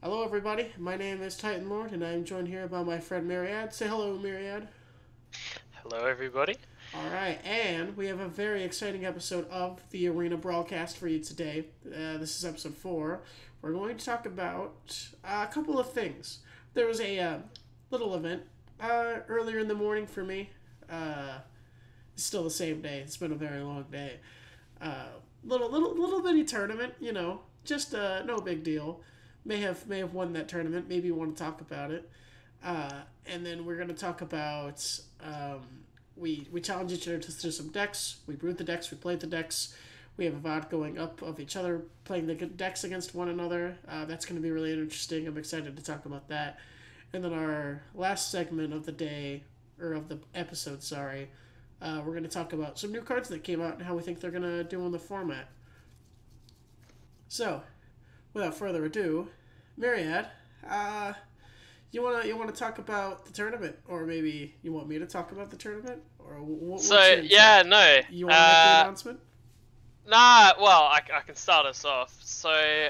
Hello, everybody. My name is TitanLord, and I am joined here by my friend Myriad. Say hello, Myriad. Hello, everybody. All right, and we have a very exciting episode of the Arena Brawl Cast for you today. This is episode 4. We're going to talk about a couple of things. There was a little event earlier in the morning for me. It's still the same day. It's been a very long day. Little bitty tournament, just no big deal. May have won that tournament. Maybe you want to talk about it. And then we're gonna talk about we challenge each other to some decks. We brewed the decks. We played the decks. We have a VOD going up of each other playing the decks against one another. That's going to be really interesting. I'm excited to talk about that. And then our last segment of the day, or of the episode, sorry, we're going to talk about some new cards that came out and how we think they're going to do in the format. So, without further ado, Myriad, you wanna talk about the tournament, or maybe you want me to talk about the tournament, or what's So, your yeah, insight? no. You want to make the announcement? Nah, well, I can start us off. So,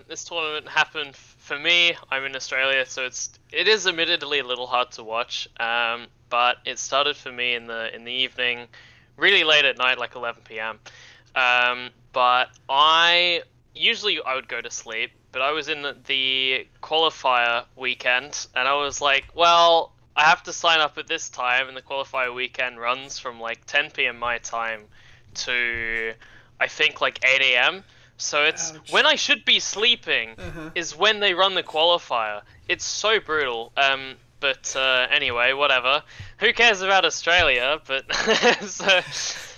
this tournament happened for me. I'm in Australia, so it is admittedly a little hard to watch. But it started for me in the evening, really late at night, like 11 p.m. But I would go to sleep, but I was in the qualifier weekend, and I was like, well, I have to sign up at this time, and the qualifier weekend runs from like 10 p.m. my time to I think like 8 a.m. So it's Ouch. when I should be sleeping Uh-huh. is when they run the qualifier. It's so brutal. But anyway, whatever. Who cares about Australia? But so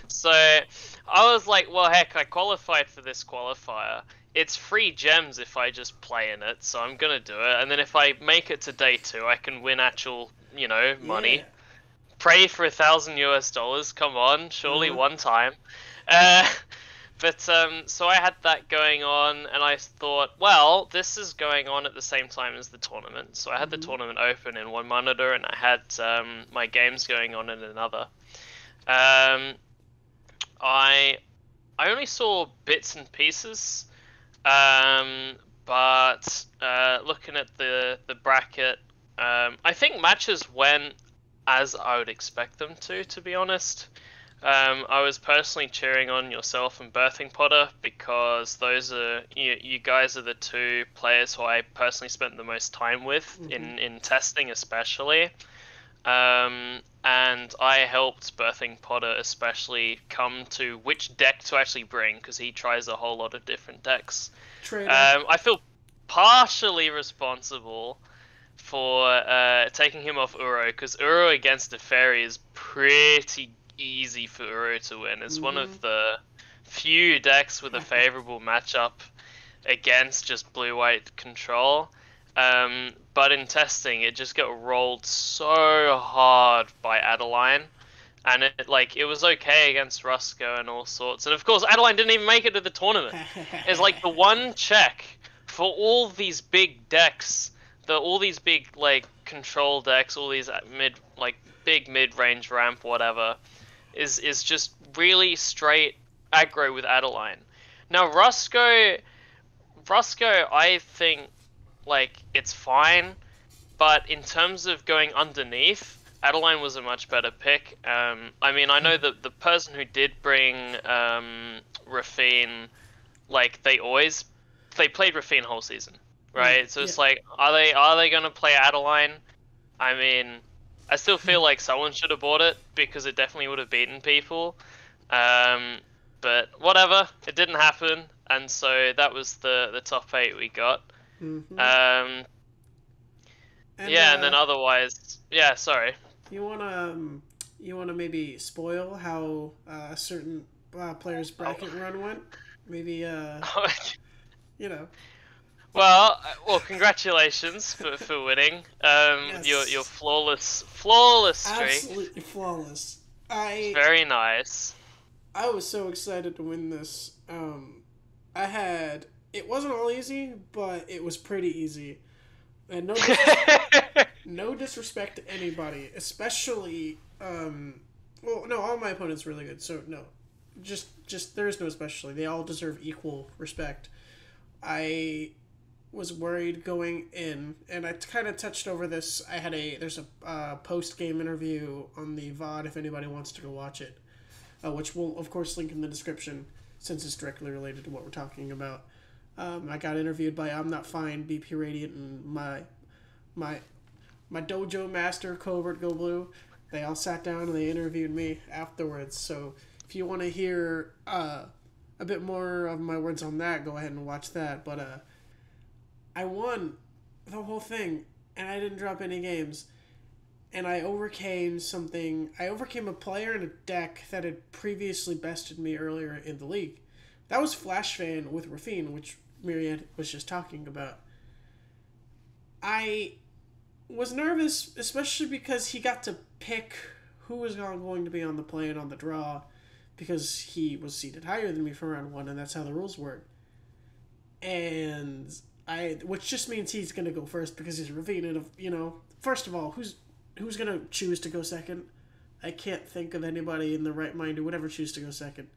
so I was like, well, heck, I qualified for this qualifier. It's free gems if I just play in it, so I'm gonna do it. And then if I make it to day 2, I can win actual, Yeah. money. Pray for $1,000 US. Come on, surely Uh-huh. one time. Uh, but so I had that going on, and I thought, well, this is going on at the same time as the tournament. So I had the Mm-hmm. tournament open in one monitor, and I had my games going on in another. Um, I I only saw bits and pieces, um, but looking at the bracket, I think matches went as I would expect them to be honest. I was personally cheering on yourself and Birthing Potter because you guys are the two players who I personally spent the most time with Mm-hmm. in testing, especially. And I helped Birthing Potter especially come to which deck to actually bring because he tries a whole lot of different decks. Traitor. I feel partially responsible for taking him off Uro because Uro against the fairy is pretty easy for Uro to win. It's one Mm-hmm. of the few decks with a favorable matchup against just blue-white control. But in testing, it just got rolled so hard by Adeline, and it was okay against Rusco and all sorts. And of course, Adeline didn't even make it to the tournament. It's like the one check for all these big decks, all these big like control decks, all these big mid range ramp whatever, is just really straight aggro with Adeline. Now Rusco, I think it's fine, but in terms of going underneath, Adeline was a much better pick. I mean, I know that the person who did bring Rafine, they played Rafine whole season, Right. right? So Yeah. it's like, are they gonna play Adeline? I mean, I still feel like someone should have bought it because it definitely would have beaten people. Um, but whatever, it didn't happen, and so that was the top 8 we got. Mm-hmm. Um, And yeah, and then otherwise, yeah, sorry. you wanna maybe spoil how a certain player's Oh. bracket run went? Maybe you know. well, congratulations for winning. Your Yes. flawless streak. Absolutely flawless. I Very nice. I was so excited to win this. I had it wasn't all easy, but it was pretty easy. And no disrespect to anybody, especially well, no, all my opponents were really good. So no, just there is no especially. They all deserve equal respect. I was worried going in, and I kind of touched over this. There's a post game interview on the VOD if anybody wants to go watch it, which we'll of course link in the description since it's directly related to what we're talking about. I got interviewed by I'm Not Fine, BP Radiant, and my dojo master Covert Go Blue. They all sat down and they interviewed me afterwards. So if you want to hear a bit more of my words on that, go ahead and watch that. But I won the whole thing, and I didn't drop any games. And I overcame something. I overcame a player in a deck that had previously bested me earlier in the league. That was Flash Fan with Rafine, which Myriad was just talking about. I was nervous, especially because he got to pick who was going to be on the play and on the draw, because he was seated higher than me for round 1, and that's how the rules work. And which just means he's going to go first because he's Ravine. And, first of all, who's going to choose to go second? I can't think of anybody in the right mind who would ever choose to go second.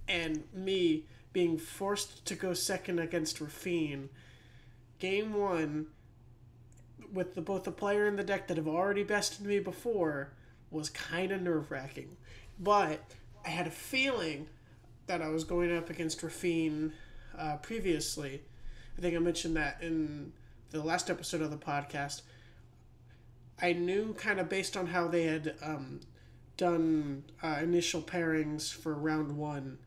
And me being forced to go second against Rafine, game 1, with both the player and the deck that have already bested me before, was kind of nerve-wracking. But I had a feeling that I was going up against Rafine previously. I think I mentioned that in the last episode of the podcast. I knew kind of based on how they had done initial pairings for round 1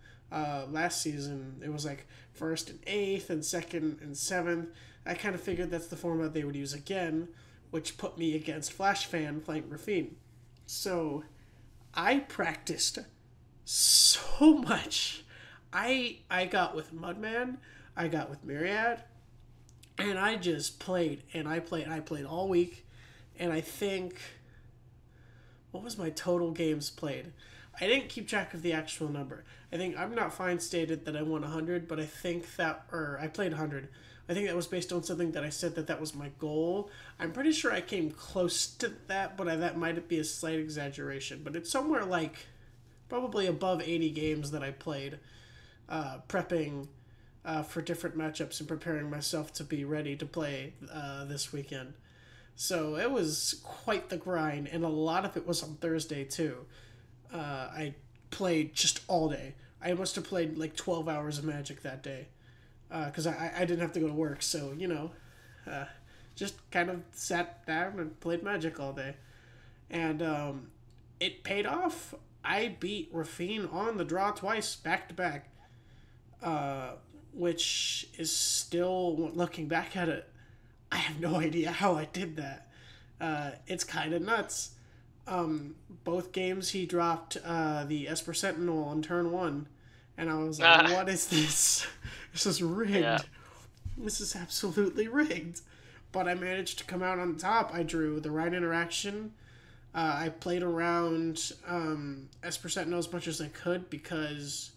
last season. It was like 1st and 8th and 2nd and 7th. I kind of figured that's the format they would use again, which put me against Flash Fan playing Rafine. So I practiced so much. I got with Mudman, I got with Myriad, and I just played, and I played all week, and I think, what was my total games played? I didn't keep track of the actual number. I think I'm Not Fine stated that I won 100, but I think that, or I played 100. I think that was based on something that I said that was my goal. I'm pretty sure I came close to that, but that might be a slight exaggeration. But it's somewhere like probably above 80 games that I played, prepping for different matchups and preparing myself to be ready to play this weekend. So it was quite the grind, and a lot of it was on Thursday too. I played just all day. I must have played like 12 hours of Magic that day. Because I didn't have to go to work, so, just kind of sat down and played Magic all day. And it paid off. I beat Rafine on the draw twice, back-to-back, which is still, looking back at it, I have no idea how I did that. It's kind of nuts. Both games he dropped the Esper Sentinel on turn 1, and I was like, what is this? This is rigged. Yeah. This is absolutely rigged. But I managed to come out on top. I drew the right interaction. I played around Esper Sentinel as much as I could because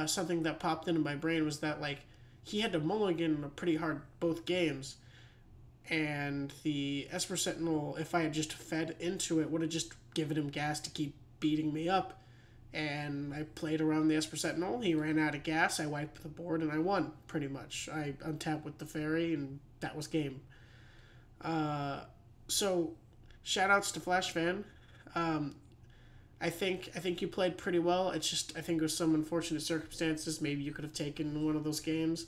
something that popped into my brain was that, like, he had to mulligan pretty hard both games. And the Esper Sentinel, if I had just fed into it, would have just given him gas to keep beating me up. And I played around the Esper Sentinel. He ran out of gas. I wiped the board, and I won, pretty much. I untapped with the fairy, and that was game. So, shout-outs to Flash Fan. I think you played pretty well. It's just, I think there was some unfortunate circumstances. Maybe you could have taken one of those games.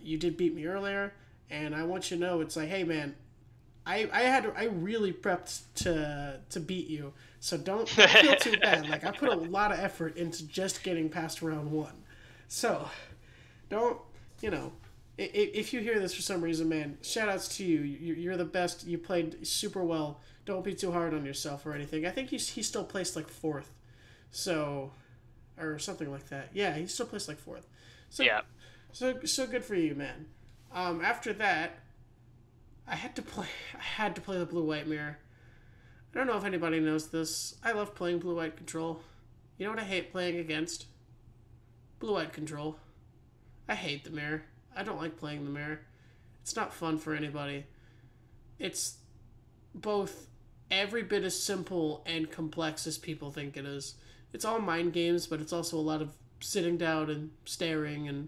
You did beat me earlier, and I want you to know, it's like, hey, man, I really prepped to beat you, so don't feel too bad. Like, I put a lot of effort into just getting past round 1. So, don't, if you hear this for some reason, man, shout outs to you. You're the best. You played super well. Don't be too hard on yourself or anything. I think he still placed like 4th. So, or something like that. Yeah, he still placed like 4th. So, yeah. So good for you, man. After that, I had to play the blue-white mirror. I don't know if anybody knows this. I love playing blue-white control. You know what I hate playing against? Blue-white control. I hate the mirror. I don't like playing the mirror. It's not fun for anybody. It's both every bit as simple and complex as people think it is. It's all mind games, but it's also a lot of sitting down and staring and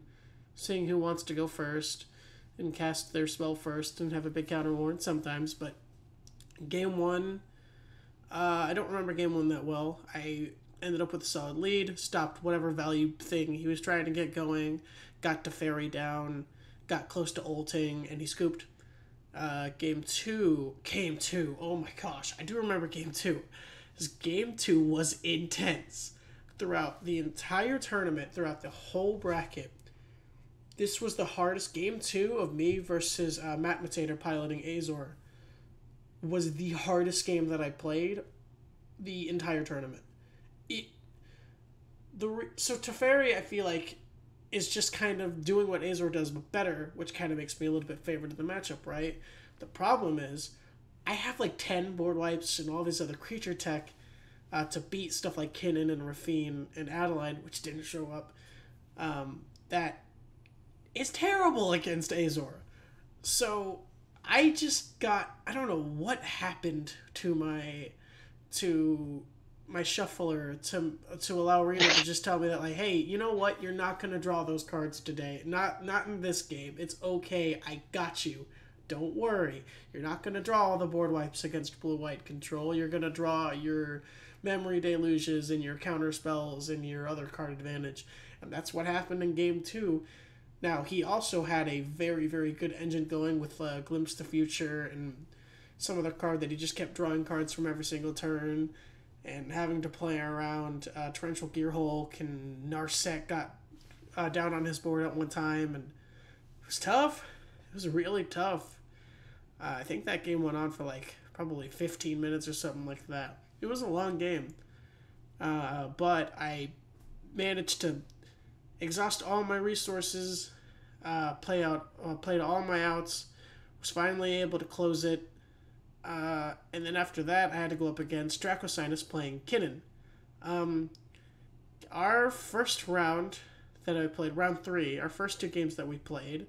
seeing who wants to go first. and cast their spell first and have a big counter warn sometimes, but game one, I don't remember game one that well. I ended up with a solid lead, stopped whatever value thing he was trying to get going, got to fairy down, got close to ulting, and he scooped. Game two, oh my gosh, I do remember game two. This game two was intense. Throughout the entire tournament, throughout the whole bracket, this was the hardest. Game two of me versus Matt Matator piloting Azor was the hardest game that I played the entire tournament. So Teferi, I feel like, is just kind of doing what Azor does but better, which kind of makes me a little bit favored in the matchup, right? The problem is, I have like 10 board wipes and all this other creature tech to beat stuff like Kinnan and Rafine and Adeline, which didn't show up. That is terrible against Azor. So I just got, I don't know what happened to my shuffler to allow Arena to just tell me that, like, hey, you know what? You're not going to draw those cards today. Not in this game. It's okay. I got you. Don't worry. You're not going to draw all the board wipes against blue-white control. You're going to draw your memory deluges and your counter spells and your other card advantage. And that's what happened in game two. Now, he also had a very, very good engine going with Glimpse the Future and some other card that he just kept drawing cards from every single turn and having to play around Torrential Gearhulk, and Narset got down on his board at one time, and it was tough. It was really tough. I think that game went on for like probably 15 minutes or something like that. It was a long game, but I managed to exhaust all my resources, played all my outs, was finally able to close it, and then after that I had to go up against Dracosinus playing Kinnan. Our first round that I played, round 3, our first 2 games that we played,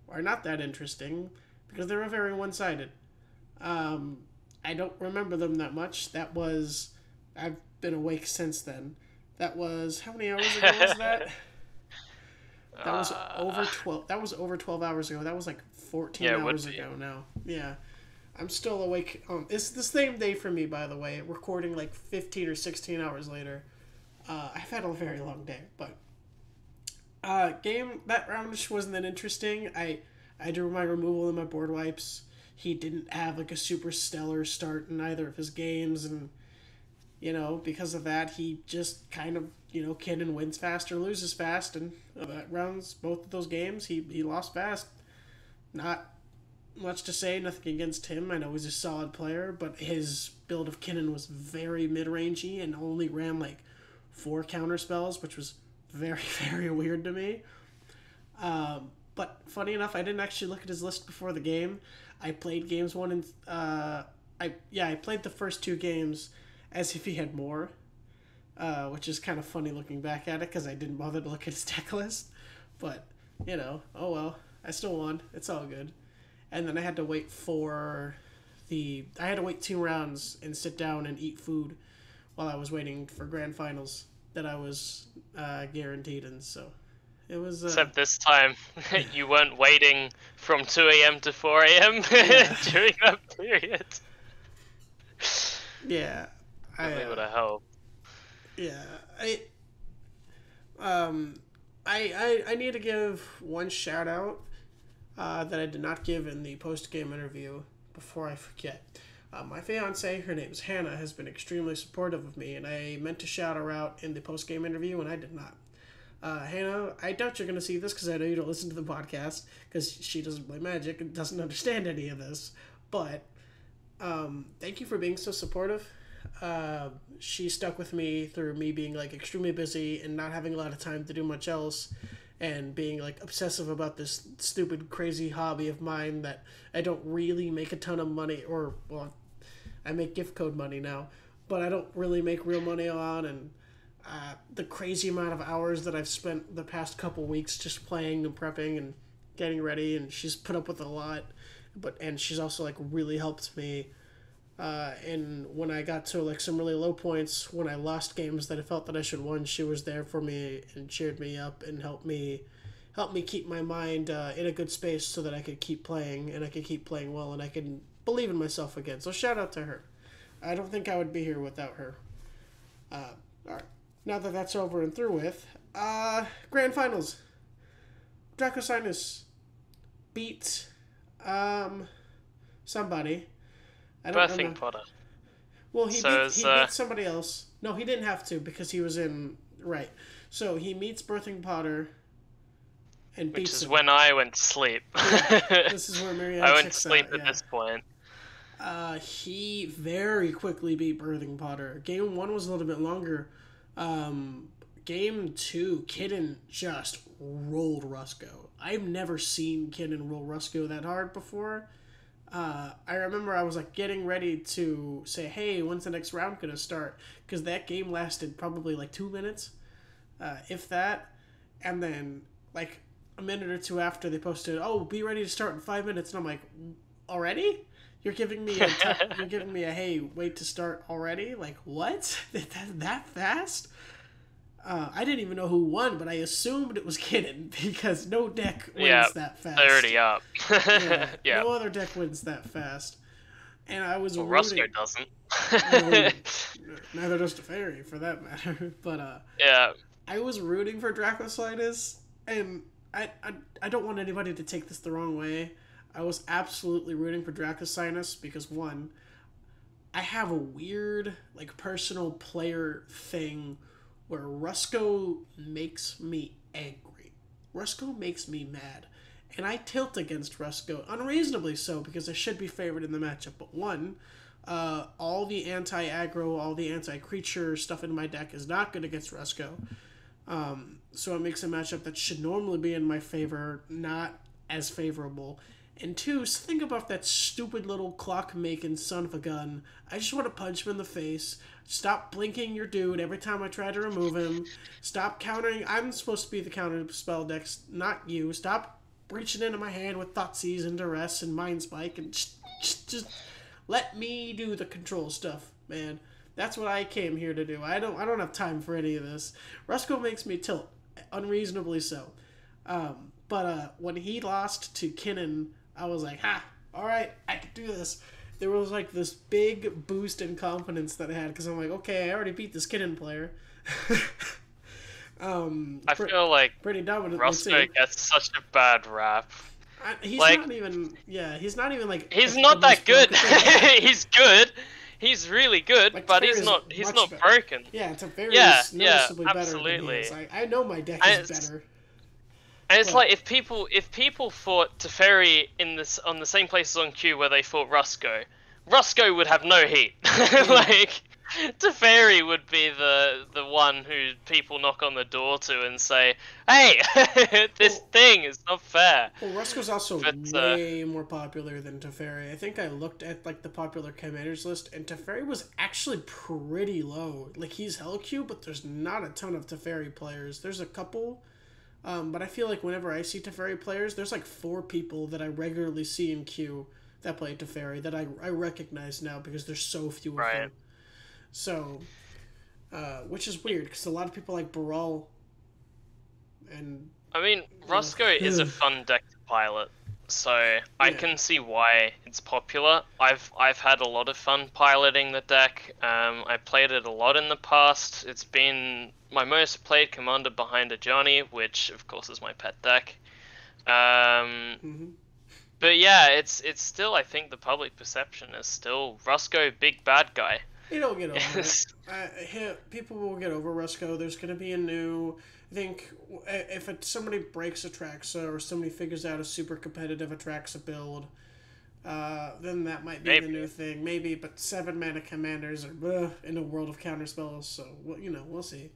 are not that interesting because they were very one-sided. I don't remember them that much. I've been awake since then. That was, how many hours ago was that? That was over 12. That was over 12 hours ago. That was like 14 hours ago now. Yeah. I'm still awake. It's the same day for me, by the way. Recording like 15 or 16 hours later. I've had a very long day, but that round just wasn't that interesting. I drew my removal in my board wipes. He didn't have like a super stellar start in either of his games, and because of that, he just kind of Kinnan wins fast or loses fast, and that rounds both of those games he lost fast. Not much to say, nothing against him. I know he's a solid player, but his build of Kinnan was very mid-rangey and only ran like 4 counter spells, which was very, very weird to me. But funny enough, I didn't actually look at his list before the game. I played games 1 and I played the first 2 games as if he had more, which is kind of funny looking back at it because I didn't bother to look at his deck list. But oh well, I still won. It's all good. And then I had to wait 2 rounds and sit down and eat food while I was waiting for grand finals that I was guaranteed in. So it was. Except this time, you weren't waiting from 2 a.m. to 4 a.m. during that period. Yeah, I would have helped. Yeah, I need to give one shout out that I did not give in the post-game interview before I forget. My fiance, her name is Hannah, has been extremely supportive of me, and I meant to shout her out in the post-game interview, and I did not. Hannah, I doubt you're going to see this because I know you don't listen to the podcast because she doesn't play Magic and doesn't understand any of this, but thank you for being so supportive. She stuck with me through me being like extremely busy and not having a lot of time to do much else, and being like obsessive about this stupid crazy hobby of mine that I don't really make a ton of money, or well, I make gift code money now, but I don't really make real money on, and the crazy amount of hours that I've spent the past couple weeks just playing and prepping and getting ready, and she's put up with a lot, and she's also like really helped me. And when I got to like some really low points, when I lost games that I felt that I should win, she was there for me and cheered me up and helped me helped me keep my mind in a good space so that I could keep playing, and I could keep playing well, and I can believe in myself again. So shout out to her. I don't think I would be here without her. All right. Now that that's over and through with, Grand Finals. Dracosinus beat somebody. I don't Birthing remember. Potter. Well, he beat somebody else. No, he didn't have to because he was in... Right. So he meets Birthing Potter and beats him. Which is when I went to sleep. Yeah, this is where Myriad I went to checks sleep out, at this point. He very quickly beat Birthing Potter. Game 1 was a little bit longer. Game 2, Kitten just rolled Rusco. I've never seen Kitten roll Rusco that hard before. I remember I was like getting ready to say, hey, when's the next round gonna start? Because that game lasted probably like 2 minutes, if that. And then like a minute or two after they posted, oh, be ready to start in 5 minutes. And I'm like, already? You're giving me a hey, wait to start already? Like, what? That fast? I didn't even know who won, but I assumed it was Kitten because no deck wins that fast. They're already up. Yeah. No other deck wins that fast. And I was Roscoe doesn't. No, neither does Teferi, for that matter. But I was rooting for Dracosinus, and I don't want anybody to take this the wrong way. I was absolutely rooting for Dracosinus because, one, I have a weird, like, personal player thing where Rusco makes me angry. Rusco makes me mad. And I tilt against Rusco, unreasonably so, because I should be favored in the matchup. But one, all the anti-aggro, all the anti-creature stuff in my deck is not good against Rusco. So it makes a matchup that should normally be in my favor not as favorable. And two, think about that stupid little clock-making son of a gun. I just want to punch him in the face. Stop blinking your dude every time I try to remove him. Stop countering. I'm supposed to be the counter spell deck, not you. Stop reaching into my hand with Thoughtseize and Duress and Mind Spike and just let me do the control stuff, man. That's what I came here to do. I don't have time for any of this. Rusco makes me tilt, unreasonably so. But when he lost to Kinnan, I was like, ha, all right, I can do this. There was like this big boost in confidence that I had because I'm like, okay, I already beat this Kinnan player. I feel like pretty dominant. Roscoe gets such a bad rap. He's not even like... He's not that good. He's good. He's really good, like, but he's not broken. Yeah, it's a very noticeably better absolutely. Than his. I know my deck is better. And it's like if people fought Teferi on the same places on queue where they fought Rusco would have no heat. Like Teferi would be the one who people knock on the door to and say, "Hey, this thing is not fair." Well, Rusco's also way more popular than Teferi. I think I looked at like the popular commanders list, and Teferi was actually pretty low. Like he's hell queue, but there's not a ton of Teferi players. There's a couple. But I feel like whenever I see Teferi players, there's like 4 people that I regularly see in queue that play Teferi that I recognize now because there's so few of them. So, which is weird because a lot of people like Brawl. And I mean, Roscoe is a fun deck to pilot, so I can see why it's popular. I've had a lot of fun piloting the deck. I played it a lot in the past. It's been my most played commander behind a Johnny, which of course is my pet deck. But yeah, it's still, I think the public perception is still Roscoe big bad guy. He'll get over it. People will get over Rusco. There's going to be a new... I think if somebody breaks Atraxa or somebody figures out a super competitive Atraxa build, then that might be the new thing. Maybe, but 7-mana commanders are in a world of counterspells, so, we'll see.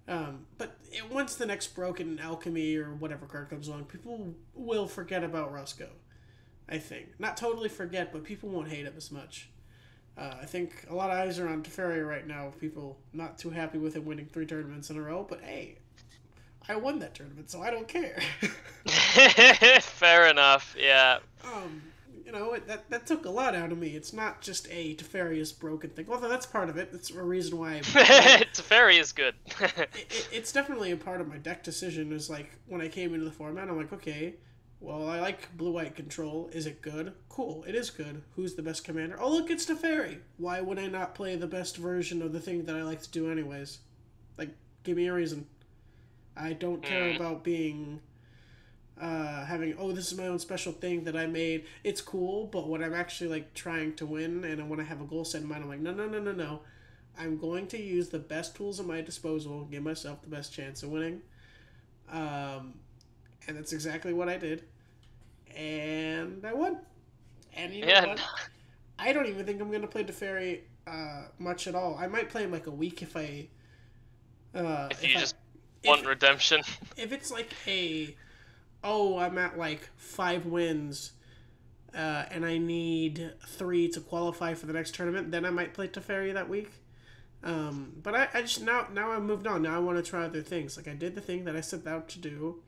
But once the next broken alchemy or whatever card comes along, people will forget about Rusco, I think. Not totally forget, but people won't hate him as much. I think a lot of eyes are on Teferi right now. People not too happy with him winning 3 tournaments in a row, but hey, I won that tournament, so I don't care. Fair enough, yeah. you know, that took a lot out of me. It's not just a Teferi is broken thing. Although that's part of it. That's a reason why Teferi is good. It's definitely a part of my deck decision. Is like when I came into the format, I'm like, okay, well, I like blue-white control. Is it good? Cool, it is good. Who's the best commander? Oh, look, it's Teferi. Why would I not play the best version of the thing that I like to do anyways? Like, give me a reason. I don't care about being... having, oh, this is my own special thing that I made. It's cool, but when I'm actually, like, trying to win and when I have a goal set in mind, I'm like, no. I'm going to use the best tools at my disposal, give myself the best chance of winning. And that's exactly what I did. And I won. And you know what? I don't even think I'm going to play Teferi much at all. I might play him, like, a week if I... if you just want redemption. If it's like I'm at like 5 wins, and I need 3 to qualify for the next tournament, then I might play Teferi that week. But I just now I moved on. Now I want to try other things. Like I did the thing that I set out to do.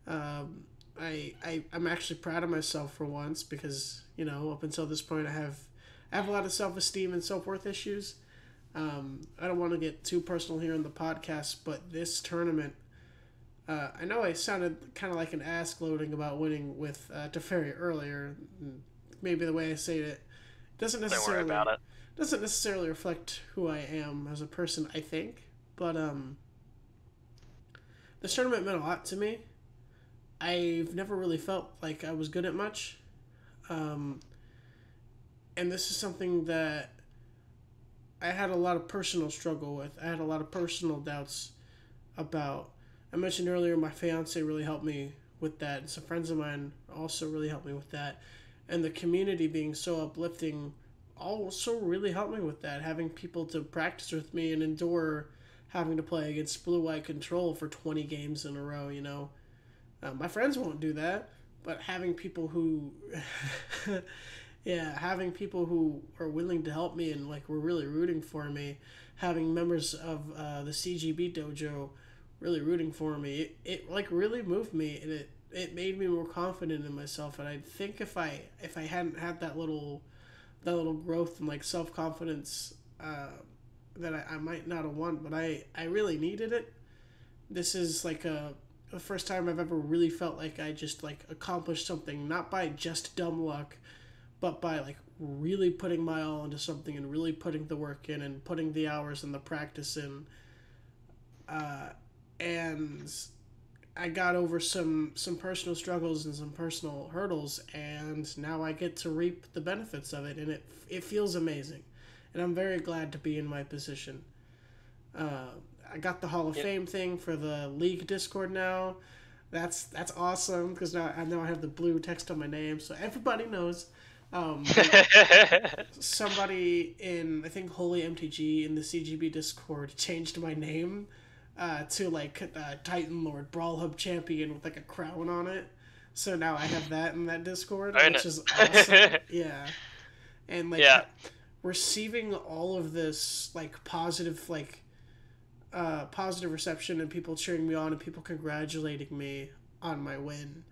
I'm actually proud of myself for once because you know up until this point I have a lot of self-esteem and self-worth issues. I don't want to get too personal here on the podcast, but this tournament. I know I sounded kind of like an ass gloating about winning with Teferi earlier. Maybe the way I say it doesn't necessarily Don't worry about it. Doesn't necessarily reflect who I am as a person, I think. But this tournament meant a lot to me. I've never really felt like I was good at much. And this is something that I had a lot of personal struggle with. I had a lot of personal doubts about. I mentioned earlier my fiance really helped me with that, and some friends of mine also really helped me with that. And the community being so uplifting also really helped me with that. Having people to practice with me and endure having to play against blue-white control for 20 games in a row, you know. My friends won't do that, but having people who... having people who are willing to help me and like were really rooting for me, having members of the CGB dojo really rooting for me, it like really moved me, and it made me more confident in myself. And I think if I hadn't had that little growth and like self-confidence, that I might not have won, but I really needed it. This is like the first time I've ever really felt like I just like accomplished something, not by just dumb luck, but by like really putting my all into something and really putting the work in and putting the hours and the practice in. And I got over some personal struggles and some personal hurdles, and now I get to reap the benefits of it, and it feels amazing. And I'm very glad to be in my position. I got the Hall of Fame thing for the League Discord now. That's awesome, because now I have the blue text on my name, so everybody knows. Somebody in, I think, Holy MTG in the CGB Discord changed my name to like TitanLord Brawl Hub champion with like a crown on it. So now I have that in that Discord, which is awesome. Yeah. And like receiving all of this like positive reception and people cheering me on and people congratulating me on my win.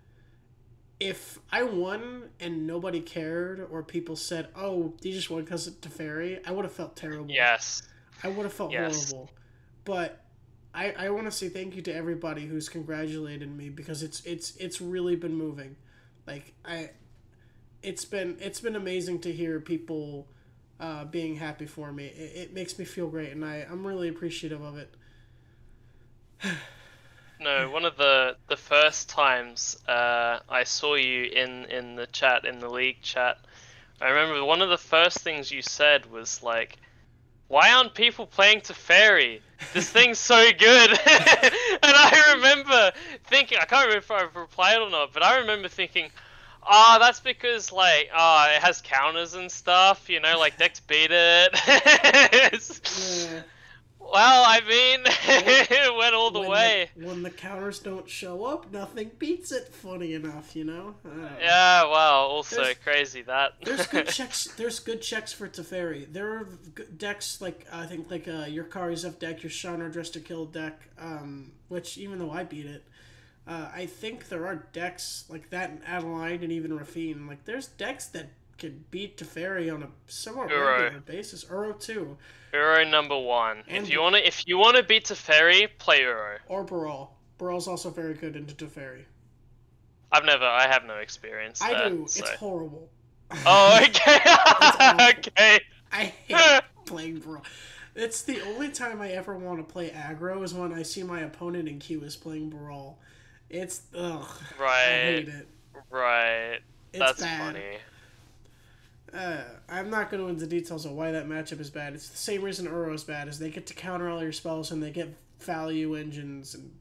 If I won and nobody cared, or people said, "Oh, you just won because of Teferi," I would have felt terrible. Yes. I would have felt horrible. But I want to say thank you to everybody who's congratulated me, because it's really been moving. Like it's been amazing to hear people being happy for me. It makes me feel great, and I'm really appreciative of it. No, one of the first times I saw you in the chat, in the league chat, I remember one of the first things you said was like, "Why aren't people playing Teferi? This thing's so good." And I remember thinking, I can't remember if I replied or not, but I remember thinking, that's because like, it has counters and stuff, you know, like decks beat it. Yeah. Well, I mean, it went all the way. When the counters don't show up, nothing beats it, funny enough, you know? Yeah, well, also crazy that. There's good checks. There's good checks for Teferi. There are decks like, I think, like your Kari's F deck, your Shiner Dressed to Kill deck, which even though I beat it, I think there are decks like that in Adeline and even Rafine. Like, there's decks that can beat Teferi on a somewhat regular basis. Uro too. Uro number 1. And if you wanna beat Teferi, play Uro. Or Brawl. Brawl's also very good into Teferi. I have no experience. I do. So. It's horrible. Oh, okay. Okay. I hate playing Brawl. It's the only time I ever want to play aggro is when I see my opponent in queue is playing Brawl. It's ugh. Right. I hate it. Right. That's bad. funny. I'm not going to go into details of why that matchup is bad. It's the same reason Uro is bad, is they get to counter all your spells and they get value engines and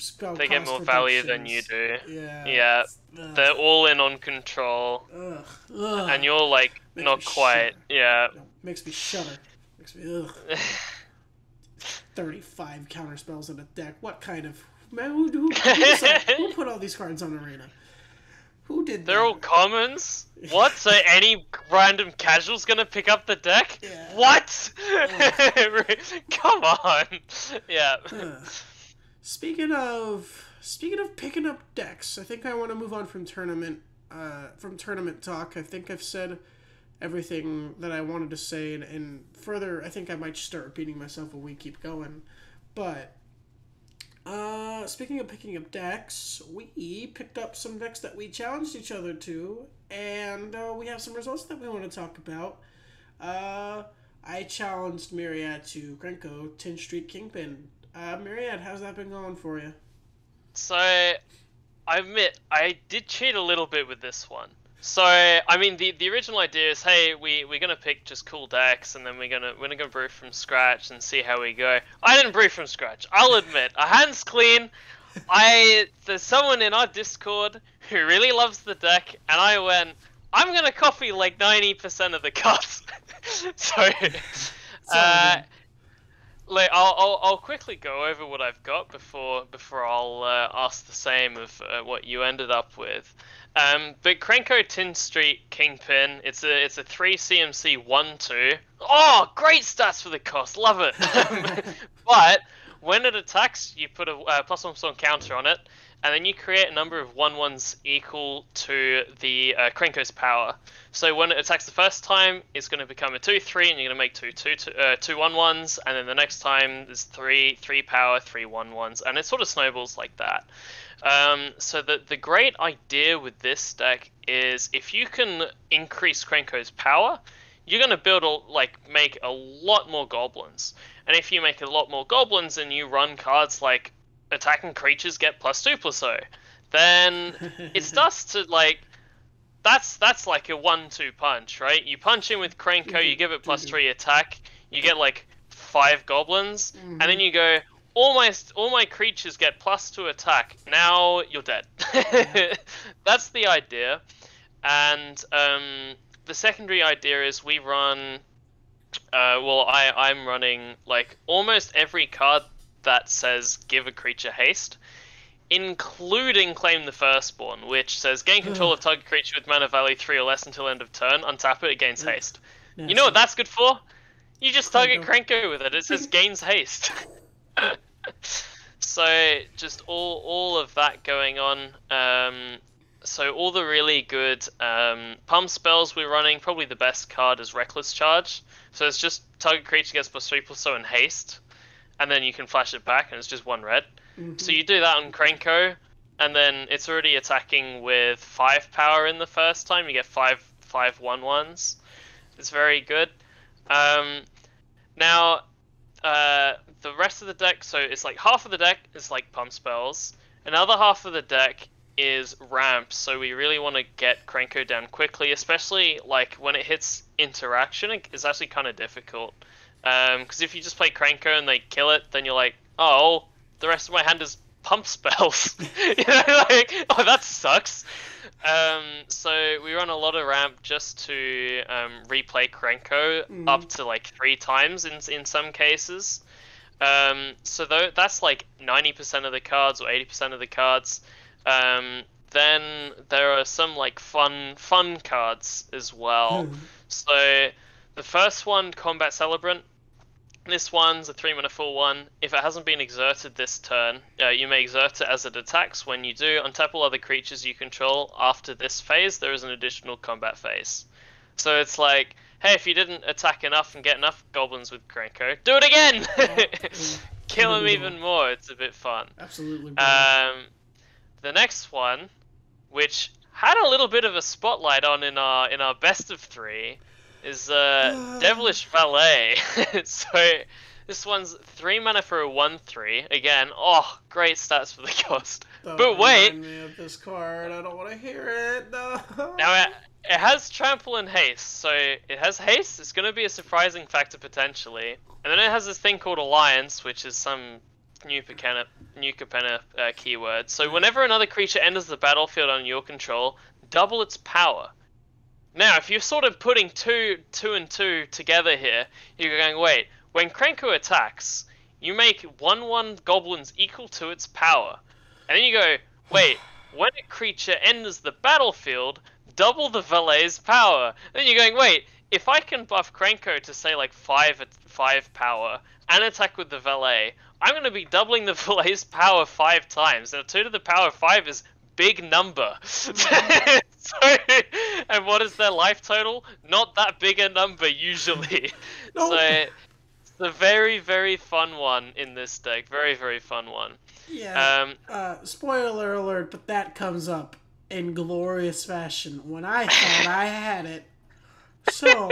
spell. They get more value than you do. Yeah. Yeah. They're all in on control. Ugh. And you're like Makes not me quite. shudder. Yeah. Makes me shudder. Makes me ugh. 35 counter spells in a deck. What kind of man? Who put all these cards on Arena? Who did that? They're all commons? What? So any random casual's gonna pick up the deck? Yeah. What? Come on. Yeah. Speaking of picking up decks, I think I want to move on from tournament talk. I think I've said everything that I wanted to say, and further, I think I might just start repeating myself when we keep going. But speaking of picking up decks, we picked up some decks that we challenged each other to, and we have some results that we want to talk about. I challenged Myriad to Krenko 10th Street Kingpin. Myriad, how's that been going for you? So, I admit, I did cheat a little bit with this one. So, I mean, the original idea is, hey, we're gonna pick just cool decks, and then we're gonna brew from scratch and see how we go. I didn't brew from scratch. I'll admit, a hand's clean. There's someone in our Discord who really loves the deck, and I went, I'm gonna copy like 90% of the cards. So, like, I'll quickly go over what I've got before I'll ask the same of what you ended up with. But Krenko 10th Street Kingpin, it's a 3 CMC 1/2. Oh, great stats for the cost, love it. But when it attacks, you put a +1 counter on it, and then you create a number of 1/1s equal to the Krenko's power. So when it attacks the first time, it's going to become a 2/3, and you're going to make two 1/1s, and then the next time there's 3 power, 3 1/1s, and it sort of snowballs like that. So the great idea with this deck is if you can increase Krenko's power, you're going to make a lot more goblins. And if you make a lot more goblins and you run cards like attacking creatures get +2/+0, then it starts to like that's like a 1-2 punch, right? You punch in with Krenko, you give it +3 attack, you get like 5 goblins, and then you go, all my creatures get +2 attack. Now you're dead. That's the idea. And the secondary idea is we run. I'm running like almost every card that says give a creature haste, including Claim the Firstborn, which says gain control of target creature with mana value 3 or less until end of turn. Untap it, it gains haste. You know what that's good for? You just target Krenko with it. It says gains haste. So just all of that going on. So all the really good pump spells we're running. Probably the best card is Reckless Charge. So it's just target creature gets +3/+0 and haste, and then you can flash it back, and it's just 1 red. So you do that on Krenko, and then it's already attacking with 5 power in the first time. You get 5 1/1s. It's very good. Now, the rest of the deck, so it's like half of the deck is like pump spells. Another half of the deck is ramps, so we really want to get Krenko down quickly, especially like when it hits interaction. It's actually kind of difficult. Because if you just play Krenko and they kill it, then you're like, oh, the rest of my hand is pump spells. You know, like, oh, that sucks. So we run a lot of ramp just to replay Krenko up to like 3 times in some cases. So that's like 90% of the cards or 80% of the cards. Then there are some like fun cards as well. So the first one, Combat Celebrant. This one's a 3 mana 4/1. If it hasn't been exerted this turn, you may exert it as it attacks. When you do, untap all other creatures you control. After this phase, there is an additional combat phase. So it's like, hey, if you didn't attack enough and get enough goblins with Krenko, do it again! Kill him even more. It's a bit fun. Absolutely. The next one, which had a little bit of a spotlight on in our best of 3, is Devilish Valet. So this one's 3 mana for a 1/3. Again, great stats for the cost. But wait, me of this card. I don't want to hear it. No. Now it has trample and haste, so it has haste. It's going to be a surprising factor potentially, and then it has this thing called Alliance, which is some new Capenna keyword. So whenever another creature enters the battlefield on your control, double its power. Now, if you're sort of putting two and two together here, you're going, wait, when Krenko attacks, you make 1/1 goblins equal to its power. And then you go, wait, when a creature enters the battlefield, double the valet's power. And then you're going, wait, if I can buff Krenko to say like 5 power and attack with the valet, I'm going to be doubling the valet's power 5 times. Now 2 to the power 5 is big number. So, and what is their life total? Not that big a number usually. No. So it's a very, very fun one in this deck. Very, very fun one. Yeah. Spoiler alert, but that comes up in glorious fashion when I thought I had it. So.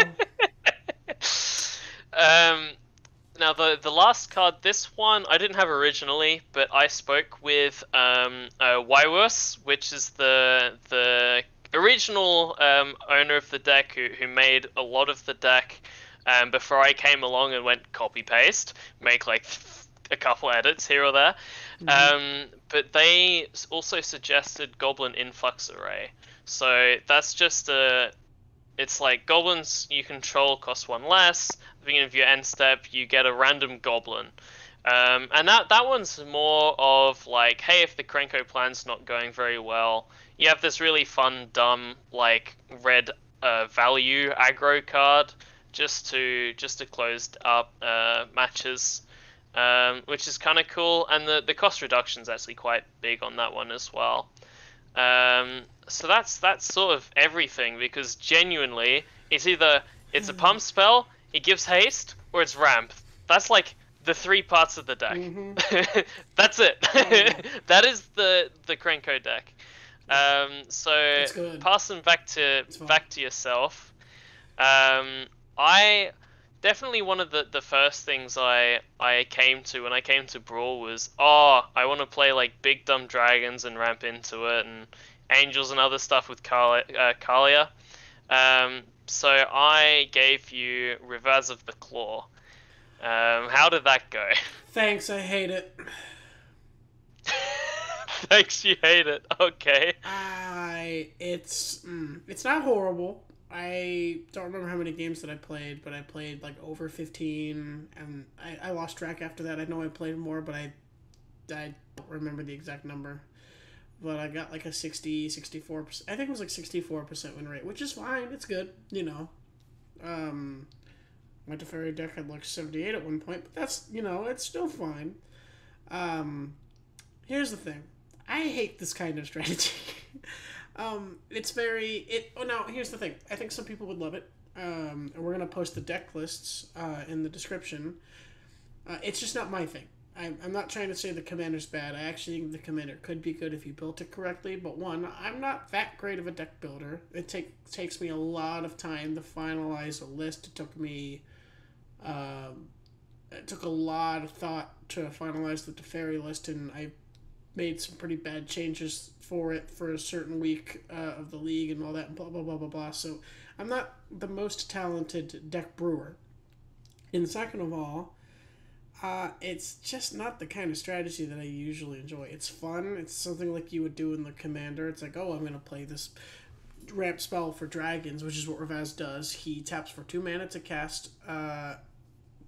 Now the last card, this one I didn't have originally, but I spoke with Wywurst, which is the original owner of the deck who made a lot of the deck before I came along and went copy paste, make like a couple edits here or there. Mm-hmm. But they also suggested Goblin Influx Array. So that's just it's like goblins you control cost 1 less. At the beginning of your end step, you get a random goblin. And that one's more of like, hey, if the Krenko plan's not going very well, you have this really fun, dumb, like, red value aggro card just to close up matches, which is kind of cool. And the cost reduction's actually quite big on that one as well. So that's sort of everything, because genuinely, it's either it's a pump spell, it gives haste, or it's ramp. That's like the 3 parts of the deck. Mm-hmm. That's it. That is the Krenko deck. So passing back to yourself. I definitely one of the first things I came to when I came to Brawl was, I want to play like big dumb dragons and ramp into it, and angels and other stuff with Kalia. So I gave you Rivaz of the Claw. How did that go? Thanks, I hate it. Thanks, you hate it. Okay. It's not horrible. I don't remember how many games that I played, but I played like over 15, and I lost track after that. I know I played more, but I don't remember the exact number. But I got like a 64%. I think it was like 64% win rate, which is fine. It's good, you know. My Teferi deck had like 78 at one point, but that's, it's still fine. Here's the thing. I hate this kind of strategy. It's very... now, here's the thing. I think some people would love it. And we're going to post the deck lists in the description. It's just not my thing. I'm not trying to say the commander's bad. I actually think the commander could be good if you built it correctly. But one, I'm not that great of a deck builder. It takes me a lot of time to finalize a list. It took me... it took a lot of thought to finalize the Teferi list, and I made some pretty bad changes for it for a certain week of the league and all that, and blah, blah, blah, blah, blah. So I'm not the most talented deck brewer. And second of all, it's just not the kind of strategy that I usually enjoy. It's fun. It's something like you would do in the Commander. It's like, I'm going to play this ramp spell for dragons, which is what Rivaz does. He taps for 2 mana to cast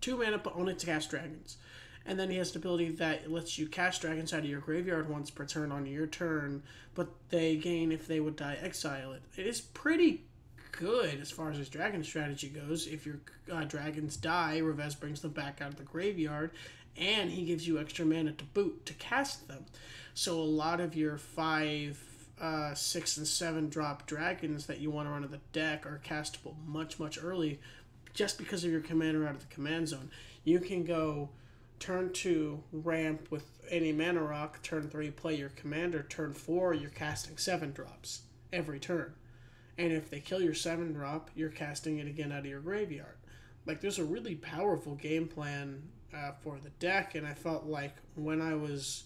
2 mana, but only to cast dragons. And then he has the ability that lets you cast dragons out of your graveyard once per turn on your turn, but they gain, if they would die, exile it. It is pretty good as far as his dragon strategy goes. If your dragons die, Revez brings them back out of the graveyard, and he gives you extra mana to boot to cast them. So a lot of your 5, 6, and 7 drop dragons that you want to run in the deck are castable much, much early just because of your commander out of the command zone. You can go turn 2, ramp with any mana rock, turn 3, play your commander, turn 4, you're casting 7 drops every turn. And if they kill your 7 drop, you're casting it again out of your graveyard. Like, there's a really powerful game plan for the deck, and I felt like when I was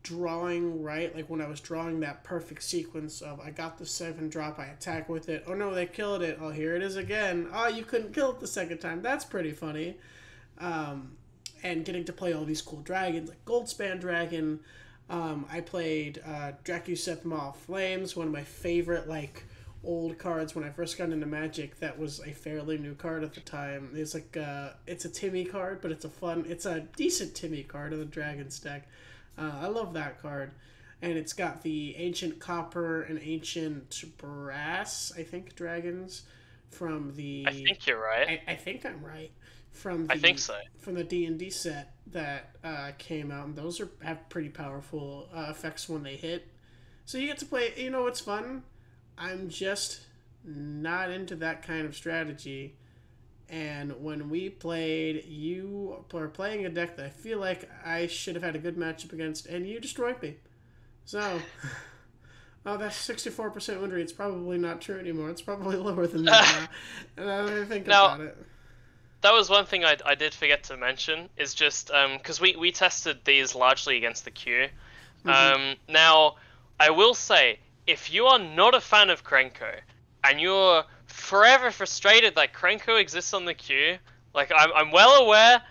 drawing when I was drawing that perfect sequence of I got the 7 drop, I attack with it, oh no, they killed it, oh here it is again, oh you couldn't kill it the second time, that's pretty funny. And getting to play all these cool dragons, like Goldspan Dragon. I played Dracuseth Maw of Flames, one of my favorite old cards when I first got into Magic. That was a fairly new card at the time. It's it's a Timmy card, but it's a decent Timmy card of the Dragons deck. I love that card. And it's got the Ancient Copper and Ancient Brass, I think, dragons from the... I think you're right. I think I'm right. I think so. From the D&D set that came out, and those have pretty powerful effects when they hit. So you get to play... You know what's fun? I'm just not into that kind of strategy. And when we played, you were playing a deck that I feel like I should have had a good matchup against, and you destroyed me. So, oh, that's 64% win rate. It's probably not true anymore. It's probably lower than that now. And I don't even think about it. That was one thing I did forget to mention, is just, because we tested these largely against the queue. Mm-hmm. Now, I will say, if you are not a fan of Krenko, and you're forever frustrated that Krenko exists on the queue, I'm well aware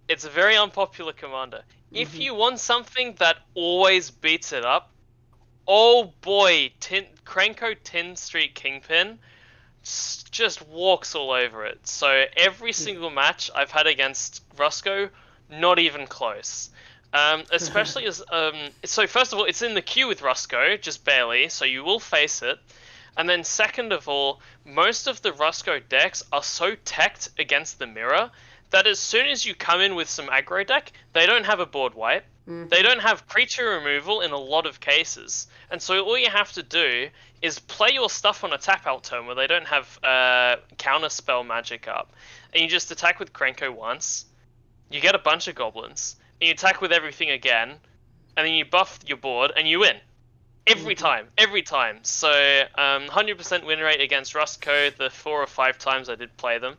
it's a very unpopular commander. Mm-hmm. If you want something that always beats it up, oh boy, Krenko Tin Street Kingpin just walks all over it. So every single match I've had against Roscoe, not even close. Especially as so first of all, it's in the queue with Roscoe, just barely, so you will face it. And then second of all, most of the Roscoe decks are so teched against the mirror that as soon as you come in with some aggro deck, they don't have a board wipe. Mm-hmm. They don't have creature removal in a lot of cases. And so all you have to do is play your stuff on a tap-out turn where they don't have counterspell magic up. And you just attack with Krenko once, you get a bunch of goblins, and you attack with everything again, and then you buff your board, and you win. Every time. So, 100% win rate against Roscoe the 4 or 5 times I did play them.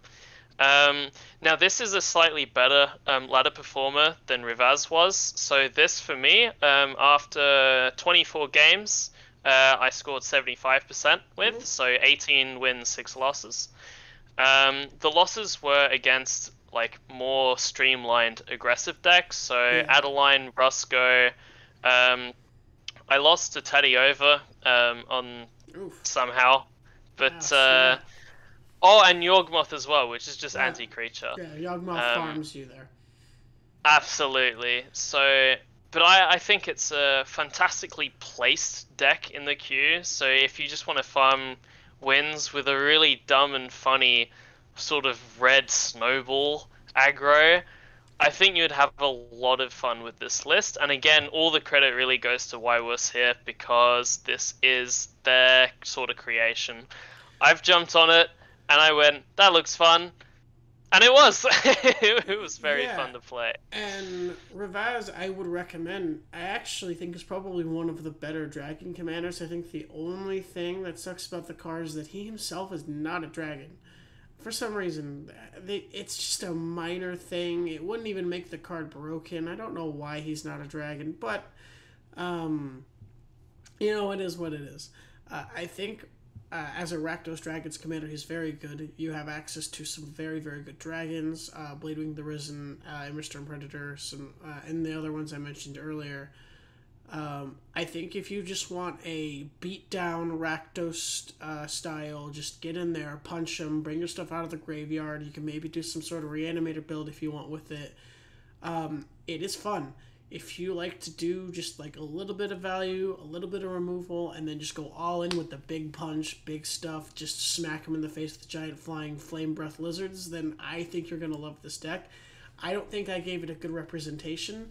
Now, this is a slightly better ladder performer than Rivaz was. So this, for me, after 24 games, I scored 75% with, so 18 wins, 6 losses. The losses were against more streamlined aggressive decks, so Adeline, Roscoe. I lost to Teddy Over on somehow, but and Yawgmoth as well, which is just anti-creature. Yeah, Yawgmoth farms you there. Absolutely. So, but I think it's a fantastically placed deck in the queue. So if you just want to farm wins with a really dumb and funny sort of red snowball aggro, I think you'd have a lot of fun with this list. And again, all the credit really goes to YWUS here, because this is their sort of creation. I've jumped on it and I went, that looks fun. And it was. It was very fun to play. And Rivaz, I would recommend. I actually think is probably one of the better dragon commanders. I think the only thing that sucks about the card is that he himself is not a dragon. For some reason, it's just a minor thing. It wouldn't even make the card broken. I don't know why he's not a dragon, but, it is what it is. I think as a Rakdos Dragons commander, he's very good. You have access to some very, very good dragons, Bladewing the Risen, Immerstorm Predator, and the other ones I mentioned earlier. I think if you just want a beat-down Rakdos style, just get in there, punch them, bring your stuff out of the graveyard. You can maybe do some sort of reanimator build if you want with it. It is fun. If you like to do just like a little bit of value, a little bit of removal, and then just go all in with the big punch, big stuff, just smack them in the face with giant flying flame breath lizards, then I think you're going to love this deck. I don't think I gave it a good representation.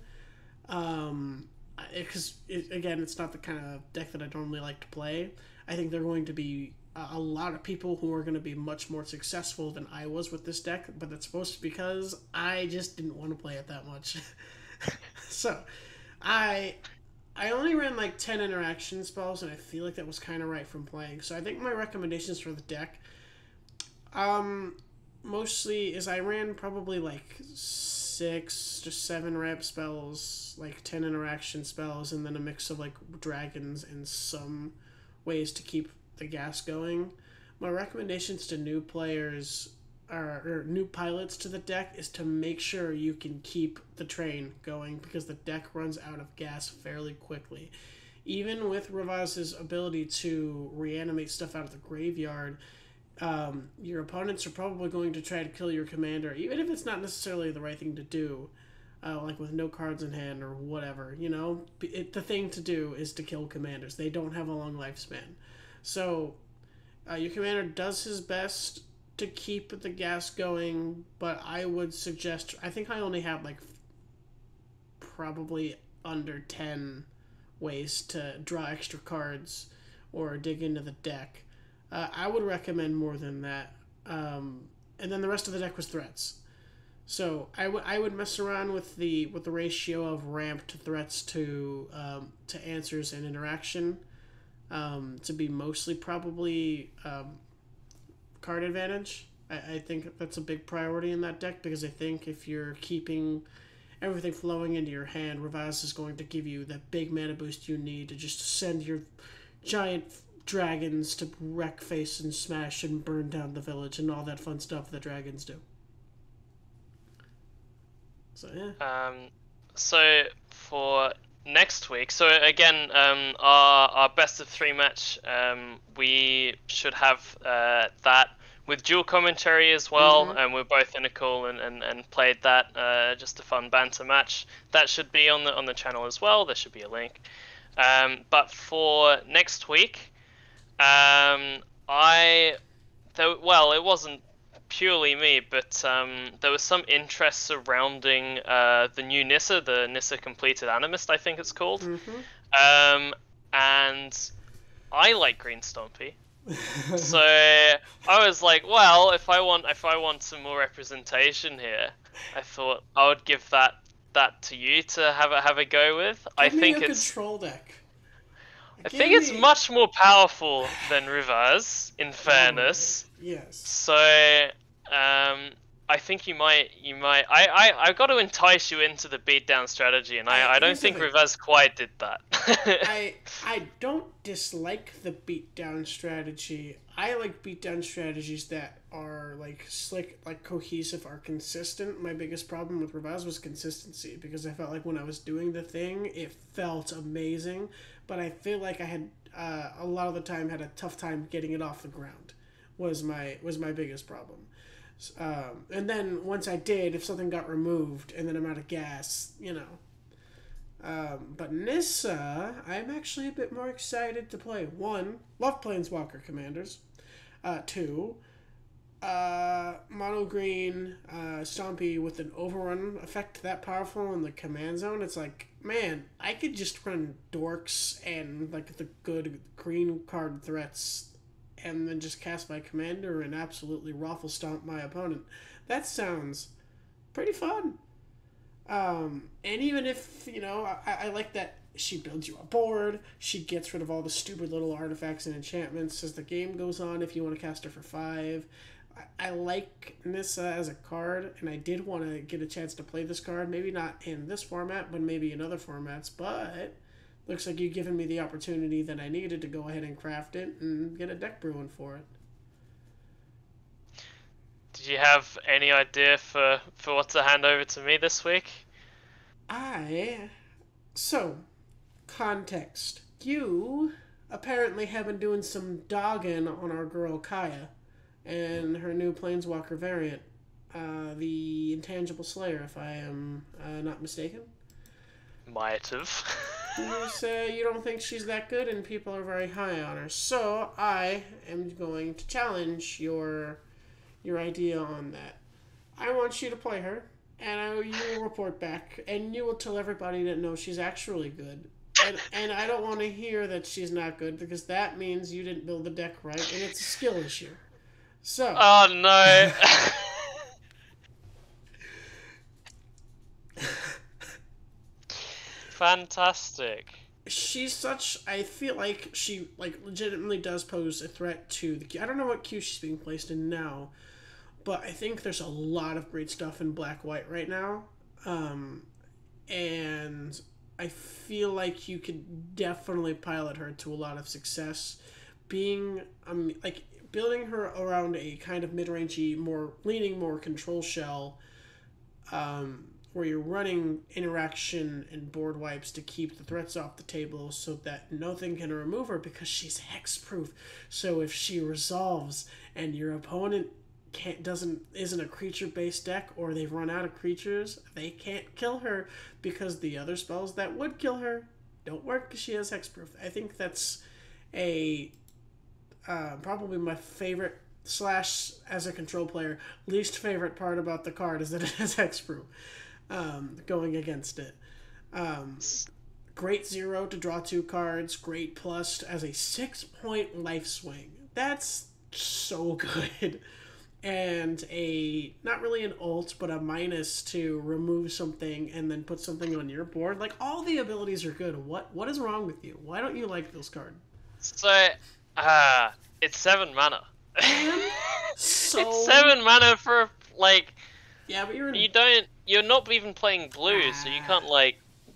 Because, again, it's not the kind of deck that I normally like to play. I think there are going to be a lot of people who are going to be much more successful than I was with this deck, but that's supposed because I just didn't want to play it that much. So, I only ran like 10 interaction spells, and I feel like that was kind of right from playing. So I think my recommendations for the deck, mostly is I ran probably like 6 to 7 ramp spells, like 10 interaction spells, and then a mix of like dragons and some ways to keep the gas going. My recommendations to new players or new pilots to the deck is to make sure you can keep the train going, because the deck runs out of gas fairly quickly. Even with Ravaz's ability to reanimate stuff out of the graveyard, your opponents are probably going to try to kill your commander, even if it's not necessarily the right thing to do, like with no cards in hand or whatever. The thing to do is to kill commanders. They don't have a long lifespan. So your commander does his best to keep the gas going, but I would suggest, I think I only have like probably under 10 ways to draw extra cards or dig into the deck. I would recommend more than that. And then the rest of the deck was threats. So I would mess around with the ratio of ramp to threats to answers and interaction, to be mostly probably card advantage. I think that's a big priority in that deck, because I think if you're keeping everything flowing into your hand, Ravaz is going to give you that big mana boost you need to just send your giant dragons to wreck face and smash and burn down the village and all that fun stuff that dragons do. So yeah. So for next week, so again, our best of 3 match, we should have that with dual commentary as well, and we're both in a call and played that, just a fun banter match. That should be on the channel as well. There should be a link. But for next week, it wasn't purely me, but there was some interest surrounding the new Nissa, the Nissa Completed Animist, I think it's called. And I like Green Stompy. So I was like, well, if I want some more representation here, I thought I would give that to you to have a go with. I think it's control deck. I think it's much more powerful than Rivaz, in fairness. Yes. So I think you might. I've got to entice you into the beatdown strategy, and I don't think Rivaz quite did that. I don't dislike the beatdown strategy. I like beatdown strategies that are like slick, like cohesive, are consistent. My biggest problem with Rivaz was consistency, because I felt like when I was doing the thing, it felt amazing, but I feel like I had a lot of the time had a tough time getting it off the ground. Was my biggest problem. And then once I did, if something got removed and then I'm out of gas, but Nissa, I'm actually a bit more excited to play. 1, love Planeswalker commanders. 2, mono green Stompy with an overrun effect that powerful in the command zone. It's like, man, I could just run dorks and like the good green card threats and then just cast my commander and absolutely raffle stomp my opponent. That sounds pretty fun. And even if, I like that she builds you a board, she gets rid of all the stupid little artifacts and enchantments as the game goes on if you want to cast her for 5. I like Nissa as a card, and I did want to get a chance to play this card. Maybe not in this format, but maybe in other formats, but looks like you've given me the opportunity that I needed to go ahead and craft it and get a deck brewing for it. Did you have any idea for what to hand over to me this week? So, context. You apparently have been doing some dogging on our girl Kaya and her new Planeswalker variant, the Intangible Slayer, if I am not mistaken. might have. You say you don't think she's that good, and people are very high on her. So I am going to challenge your idea on that. I want you to play her, and you will report back, and you will tell everybody that no, she's actually good. And I don't want to hear that she's not good, because that means you didn't build the deck right, and it's a skill issue. So. Oh no. Fantastic. She's such. I feel like she legitimately does pose a threat to the queue. I don't know what queue she's being placed in now, but I think there's a lot of great stuff in black-white right now, and I feel like you could definitely pilot her to a lot of success, being building her around a kind of mid-rangey, leaning more control shell, where you're running interaction and board wipes to keep the threats off the table so that nothing can remove her, because she's hexproof. So if she resolves and your opponent isn't a creature-based deck, or they've run out of creatures, they can't kill her, because the other spells that would kill her don't work because she has hexproof. I think that's probably my favorite / as a control player, least favorite part about the card is that it has hexproof. Going against it. Great 0 to draw 2 cards, great plus as a 6-point life swing. That's so good. And not really an ult, but a minus to remove something and then put something on your board. Like, all the abilities are good. What is wrong with you? Why don't you like this card? So, it's 7 mana. So... It's 7 mana for, Yeah, but you're not even playing blue, so you can't,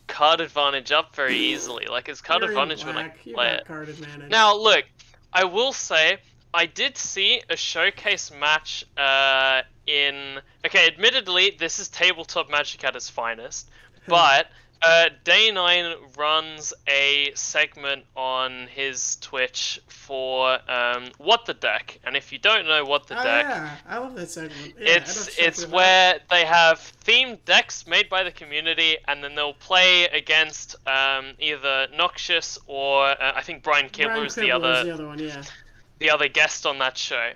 card advantage up very easily. It's card advantage when I play it. Card advantage. Now, look, I will say, I did see a showcase match, okay, admittedly, this is tabletop Magic at its finest, but... Day9 runs a segment on his Twitch for What the Deck, and if you don't know What the Deck, yeah, I love that segment. Yeah, it's where they have themed decks made by the community, and then they'll play against either Noxious or I think Brian Kibler is the other one, yeah. The other guest on that show.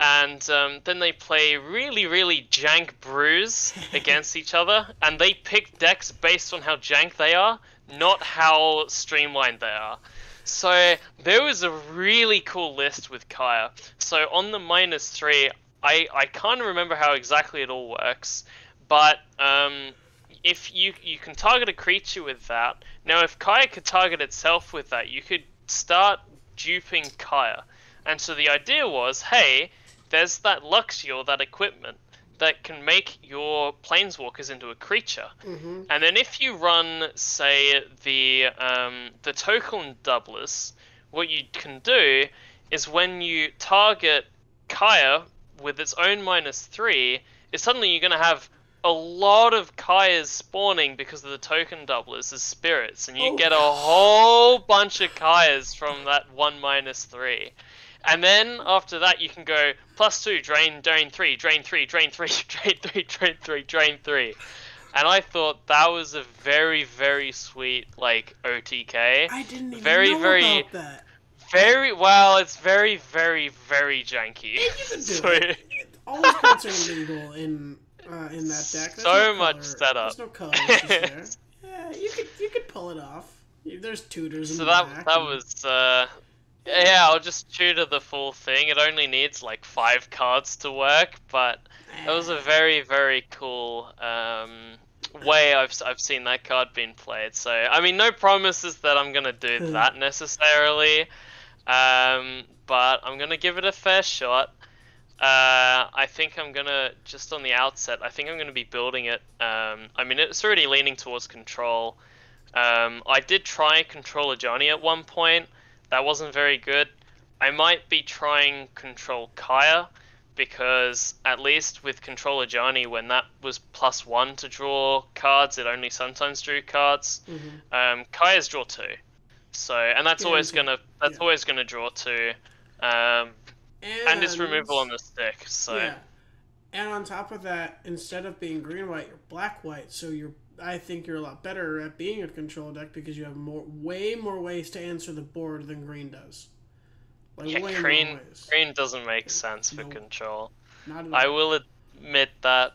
And then they play really, really jank brews against each other, and they pick decks based on how jank they are, not how streamlined they are. So there was a really cool list with Kaya. So on the -3, I can't remember how exactly it all works, but if you can target a creature with that. Now, if Kaya could target itself with that, you could start duping Kaya. And so the idea was, hey, there's that Luxio, that equipment, that can make your planeswalkers into a creature. Mm-hmm. And then if you run, say, the token doublers, what you can do is when you target Kaya with its own -3, is suddenly you're going to have a lot of Kayas spawning because of the token doublers as spirits, and you get a whole bunch of Kayas from that one -3. And then after that, you can go +2, drain 3, drain 3, drain 3, drain 3, drain 3, drain 3. And I thought that was a very, very sweet, OTK. I didn't even know about that. It's very, very, very janky. You can do it. All the cards are illegal in that deck. There's much setup. There's no color issues there. Yeah, you could pull it off. There's tutors in the back. That was... Yeah, I'll just tutor the full thing. It only needs 5 cards to work, but it was a very, very cool way I've seen that card being played. So, I mean, no promises that I'm going to do that necessarily, but I'm going to give it a fair shot. I think I'm going to, just on the outset, I think I'm going to be building it. I mean, it's already leaning towards control. I did try Controller Johnny at one point. That wasn't very good. I might be trying Control Kaya, because at least with Controller Johnny, when that was +1 to draw cards, it only sometimes drew cards. Mm-hmm. Kaya's draw 2, so that's always gonna draw 2, and it's removal on the stick. So yeah. And on top of that, instead of being green-white, you're black-white, so I think you're a lot better at being a control deck because you have way more ways to answer the board than green does. Like, Yeah, way green more ways. green doesn't make sense for Nope. control. Not at all. I will admit that.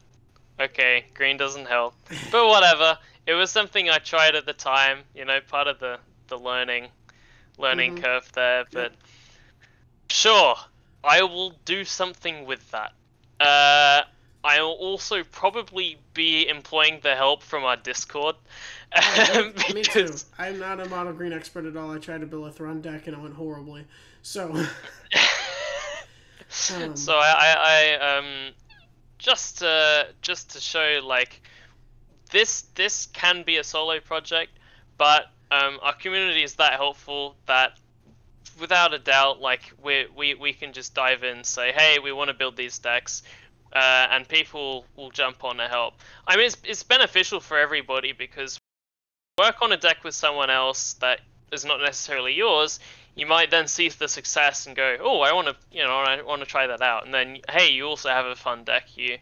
Okay, green doesn't help, but whatever. It was something I tried at the time. You know, part of the learning curve there. But sure, I will do something with that. I will also probably be employing the help from our Discord. Me too. I'm not a mono green expert at all. I tried to build a Thron deck and it went horribly. So. So I just to show like this can be a solo project, but our community is that helpful that without a doubt, like we can just dive in and say, hey, we want to build these decks. And people will jump on to help. I mean, it's beneficial for everybody because work on a deck with someone else that is not necessarily yours. You might then see the success and go, oh, I want to try that out. And then, hey, you also have a fun deck you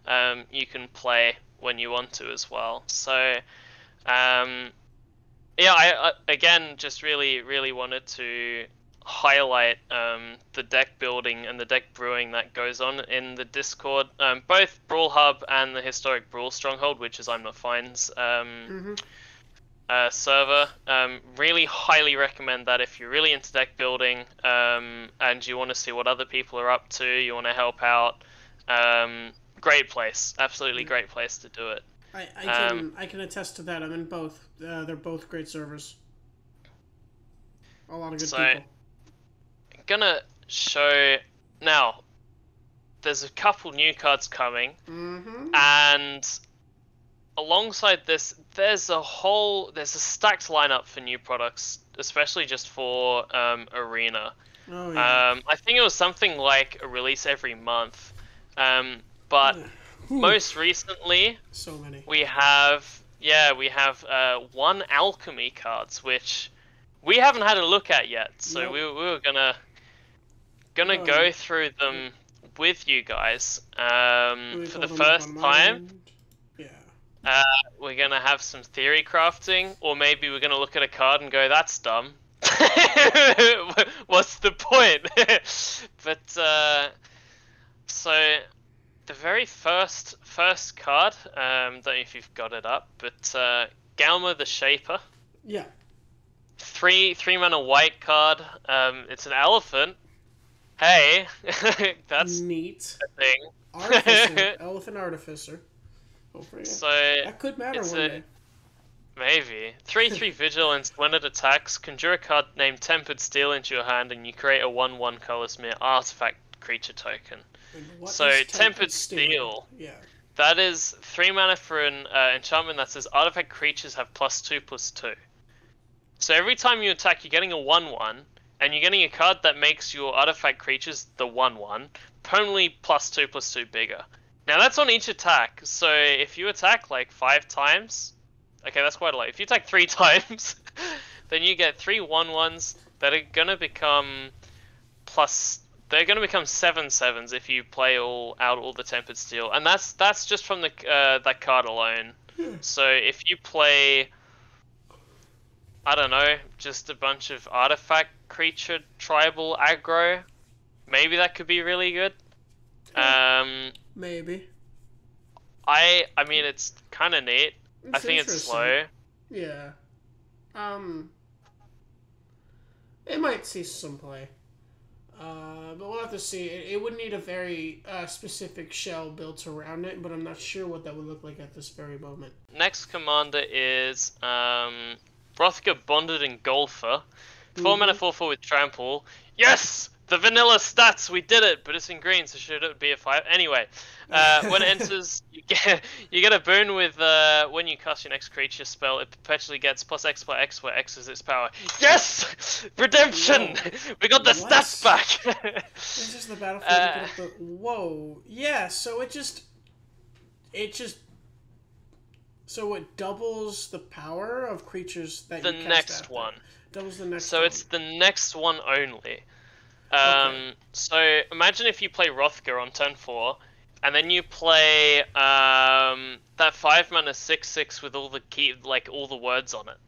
can play when you want to as well. So, yeah, I again just really wanted to highlight the deck building and the deck brewing that goes on in the Discord, both Brawl Hub and the Historic Brawl Stronghold, which is I'm Not Fine's server. Really highly recommend that if you're really into deck building and you want to see what other people are up to, you want to help out. Great place, absolutely great place to do it. I can attest to that. I'm in both. They're both great servers. A lot of good people. Gonna show now. There's a couple new cards coming, and alongside this, there's a stacked lineup for new products, especially just for Arena. Oh yeah. I think it was something like a release every month, but most recently, so many. we have ONE Alchemy cards, which we haven't had a look at yet. So Nope. we were gonna go through them with you guys for the first time. Yeah. We're gonna have some theory crafting, or maybe we're gonna look at a card and go, "That's dumb." What's the point? But so the very first card, don't know if you've got it up, but Galma the Shaper. Yeah. 3-mana white card. It's an elephant. Hey, that's neat. a thing. Artificer. Elephant Artificer. So that could matter one day. Maybe 3/3 vigilance. When it attacks, conjure a card named Tempered Steel into your hand, and you create a 1/1 colorless mirror artifact creature token. So Tempered Steel. Yeah. That is 3 mana for an enchantment that says artifact creatures have +2/+2. So every time you attack, you're getting a 1/1. And you're getting a card that makes your artifact creatures, the 1/1, permanently +2/+2 bigger. Now that's on each attack, so if you attack like 5 times, okay, that's quite a lot. If you attack 3 times, then you get 3 1/1s that are gonna become they're gonna become 7/7s if you play all the Tempered Steel, and that's just from the that card alone. So if you play, I don't know, just a bunch of artifact creature tribal aggro, maybe that could be really good. Maybe. I mean, it's kind of neat. I think it's slow. Yeah. It might see some play. But we'll have to see. It would need a very specific shell built around it, but I'm not sure what that would look like at this very moment. Next commander is Hrothgar Bonded Engulfer. 4 mana 4/4 with trample. Yes! The vanilla stats, we did it, but it's in green, so should it be a 5? Anyway, when it enters, you get a boon with when you cast your next creature spell, it perpetually gets +X/X, where X is its power. Yes! Redemption! Whoa. We got the stats back! This is the battlefield. Whoa. Yeah, so it doubles the power of creatures that you cast the next after. one. Doubles the next so one. It's the next one only. Okay. So imagine if you play Hrothgar on turn 4, and then you play that 5-mana 6/6 with all the all the words on it.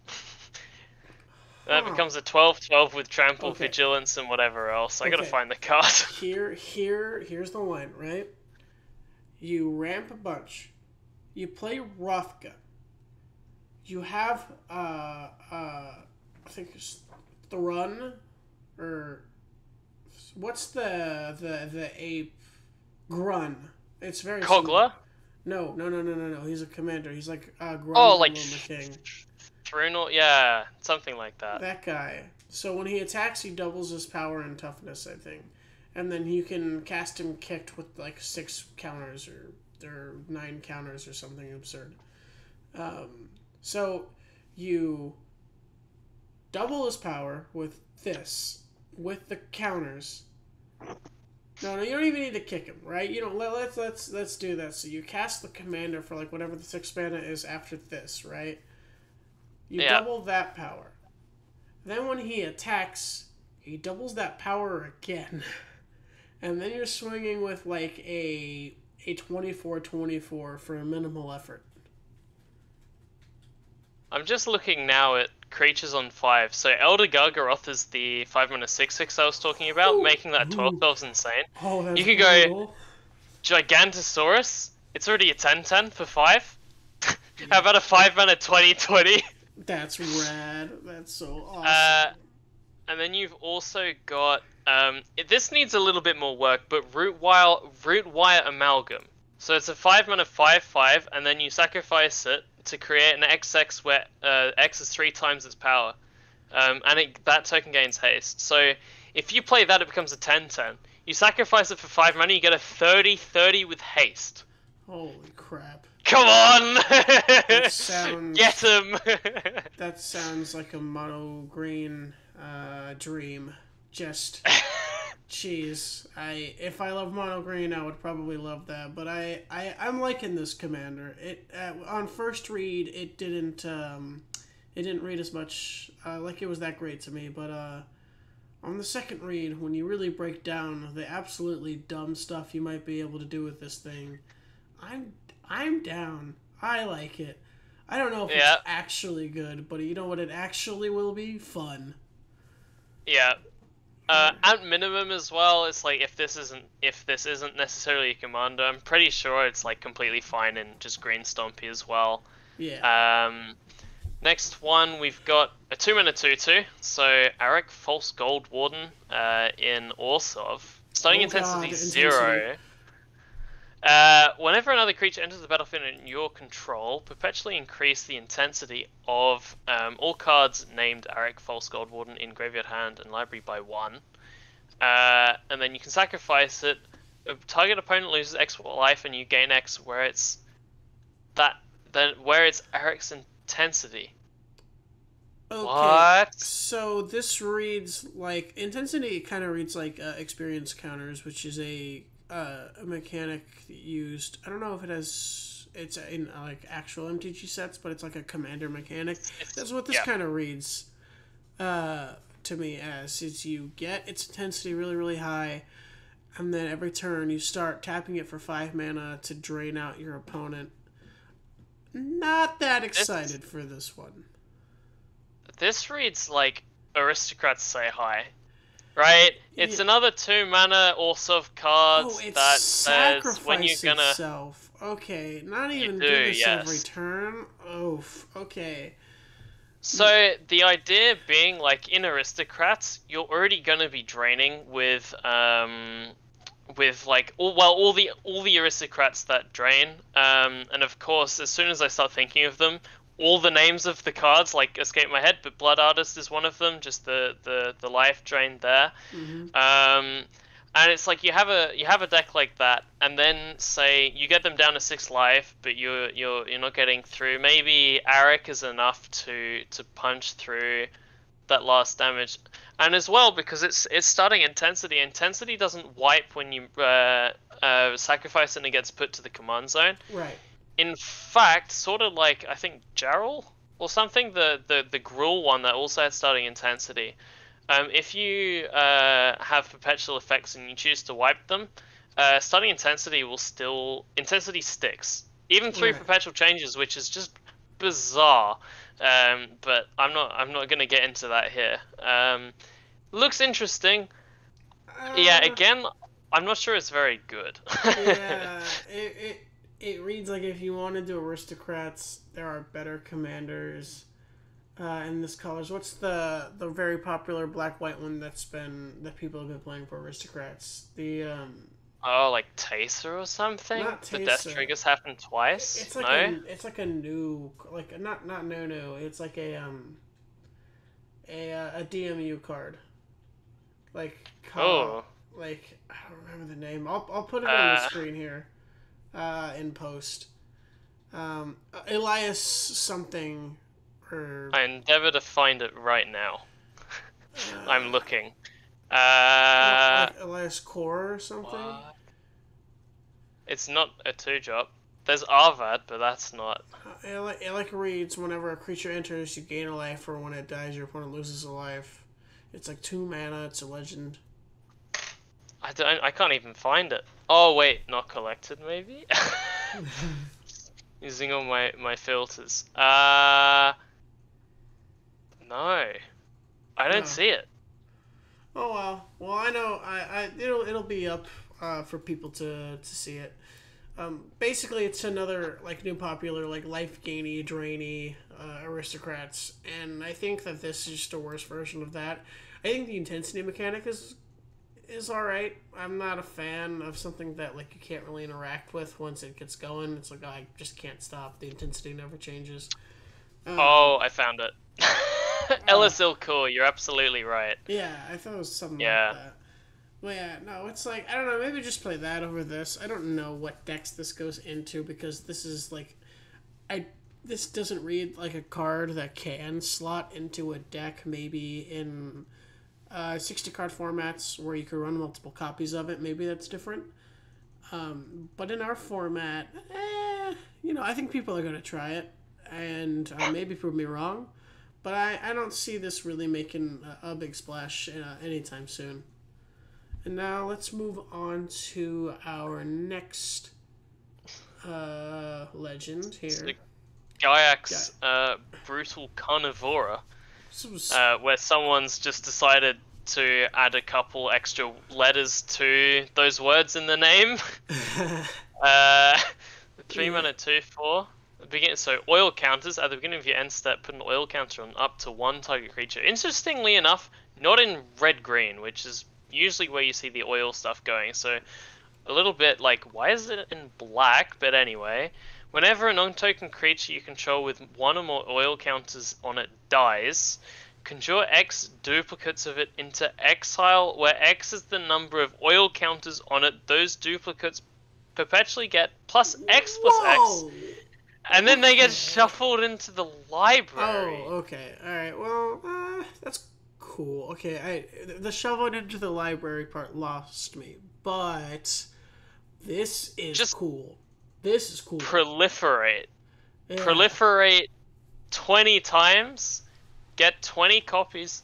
That becomes a 12/12 with trample, vigilance, and whatever else. I gotta find the card. Here's the line, right? You ramp a bunch. You play Rothka. You have I think it's the run, or what's the ape Grun? It's very Kogla? No. He's a commander. He's like Grun. Oh, like King. Thrunel? Yeah, something like that. That guy. So when he attacks, he doubles his power and toughness, I think. And then you can cast him kicked with like 6 counters or 9 counters or something absurd. So you double his power with this, with the counters. No, you don't even need to kick him, right? You don't. Let's do that. So you cast the commander for like whatever the 6 mana is after this, right? You double that power. Then when he attacks, he doubles that power again. And then you're swinging with like a 24/24 for a minimal effort. I'm just looking now at creatures on 5. So Elder Gargaroth is the 5-mana 6/6 I was talking about, making that 12/12 insane. Oh, that's you can go Gigantosaurus. It's already a 10/10 for 5. How about a 5-mana 20/20? That's rad. That's so awesome. And then you've also got this needs a little bit more work, but Root Wire Amalgam. So it's a 5-mana 5/5, and then you sacrifice it to create an XX where X is 3 times its power, and that token gains haste. So if you play that, it becomes a 10/10. You sacrifice it for 5 mana, you get a 30/30 with haste. Holy crap! Come on! That sounds, get him! That sounds like a mono green dream. Just, jeez. If I love mono green, I would probably love that. But I'm liking this commander. It on first read, it didn't read as much like it was that great to me. But on the second read, when you really break down the absolutely dumb stuff you might be able to do with this thing, I'm down. I like it. I don't know if it's actually good, but you know what? It actually will be fun. Yeah. At minimum as well, it's like if this isn't necessarily a commander, I'm pretty sure it's like completely fine in just green stompy as well. Yeah. Next one we've got a 2-mana 2/2. So Arik False Gold Warden in Orsov. Starting intensity 0. Whenever another creature enters the battlefield in your control, perpetually increase the intensity of all cards named Arik False Gold Warden in graveyard, hand, and library by 1. And then you can sacrifice it. A target opponent loses X life, and you gain X where it's Arik's intensity. Okay. What? So this reads like intensity. Kind of reads like experience counters, which is a mechanic used. I don't know if it's in like actual MTG sets, but it's like a commander mechanic. That's what this kind of reads to me as. Is you get its intensity really, really high, and then every turn you start tapping it for 5 mana to drain out your opponent. Not that excited for this one. This reads like Aristocrats Say Hi. Right? It's another 2-mana Orsov card that says when you're gonna... itself. Okay, not even do this every turn? Oof, okay. So, the idea being, like, in Aristocrats, you're already gonna be draining with like, all the Aristocrats that drain, and of course, as soon as I start thinking of them, all the names of the cards like escape my head, but Blood Artist is one of them. Just the life drain there, and it's like you have a deck like that, and then say you get them down to 6 life, but you're not getting through. Maybe Arik is enough to punch through that last damage, and as well because it's starting intensity. Intensity doesn't wipe when you sacrifice and it gets put to the command zone. Right. In fact, sort of like, I think, Jarl or something, the Gruul one that also had starting intensity. If you have perpetual effects and you choose to wipe them, starting intensity sticks even through Right. perpetual changes, which is just bizarre. But I'm not gonna get into that here. Looks interesting. Yeah, Uh, again, I'm not sure it's very good. yeah, it reads like if you want to do aristocrats, there are better commanders in this colors. What's the very popular black white one that people have been playing for aristocrats? The Oh, like Taser or something? not The death Tesa. triggers happen twice? No? It's like a new like not no. It's like a DMU card. Like Oh. like I don't remember the name. I'll put it on the Uh, screen here in post. Elias something or I endeavor to find it right now. I'm uh, looking. like Elias Core or something. What? It's not a 2-drop. There's Arvad, but that's not. It like reads whenever a creature enters, you gain a life, or when it dies, your opponent loses a life. It's like 2 mana. It's a legend. I can't even find it. Oh wait, not collected maybe? Using all my filters. No. I don't No. see it. Oh well. Well, I know. It'll be up for people to see it. Basically, it's another like new popular like life gainy, drainy aristocrats, and I think that this is just a worse version of that. I think the intensity mechanic is all right. I'm not a fan of something that like you can't really interact with once it gets going. It's like I just can't stop. The intensity never changes. Um, Oh, I found it. oh LSL Core, you're absolutely right. yeah, I thought it was something like Yeah. that. Well, yeah, no, it's like I don't know. Maybe just play that over this. I don't know what decks this goes into because this is like, I this doesn't read like a card that can slot into a deck. Maybe in 60 card formats where you could run multiple copies of it. Maybe that's different. But in our format, I think people are gonna try it and maybe prove me wrong. But I don't see this really making a big splash anytime soon. And now let's move on to our next legend It's here. the Gaiax Brutal Carnivora, This was where someone's just decided to add a couple extra letters to those words in the name. uh, 3 yeah, mana 2/4. So oil counters at the beginning of your end step, put an oil counter on up to one target creature. Interestingly enough, not in red green, which is usually where you see the oil stuff going. So a little bit like, why is it in black? But anyway, whenever a non-token creature you control with one or more oil counters on it dies, conjure X duplicates of it into exile, where X is the number of oil counters on it. Those duplicates perpetually get plus X plus X, whoa. and then they get Okay. shuffled into the library. Oh, okay. All right. Well, that's cool. Okay, the shoveled into the library part lost me, but this is Just cool. This is cool. proliferate. Yeah. Proliferate 20 times, get 20 copies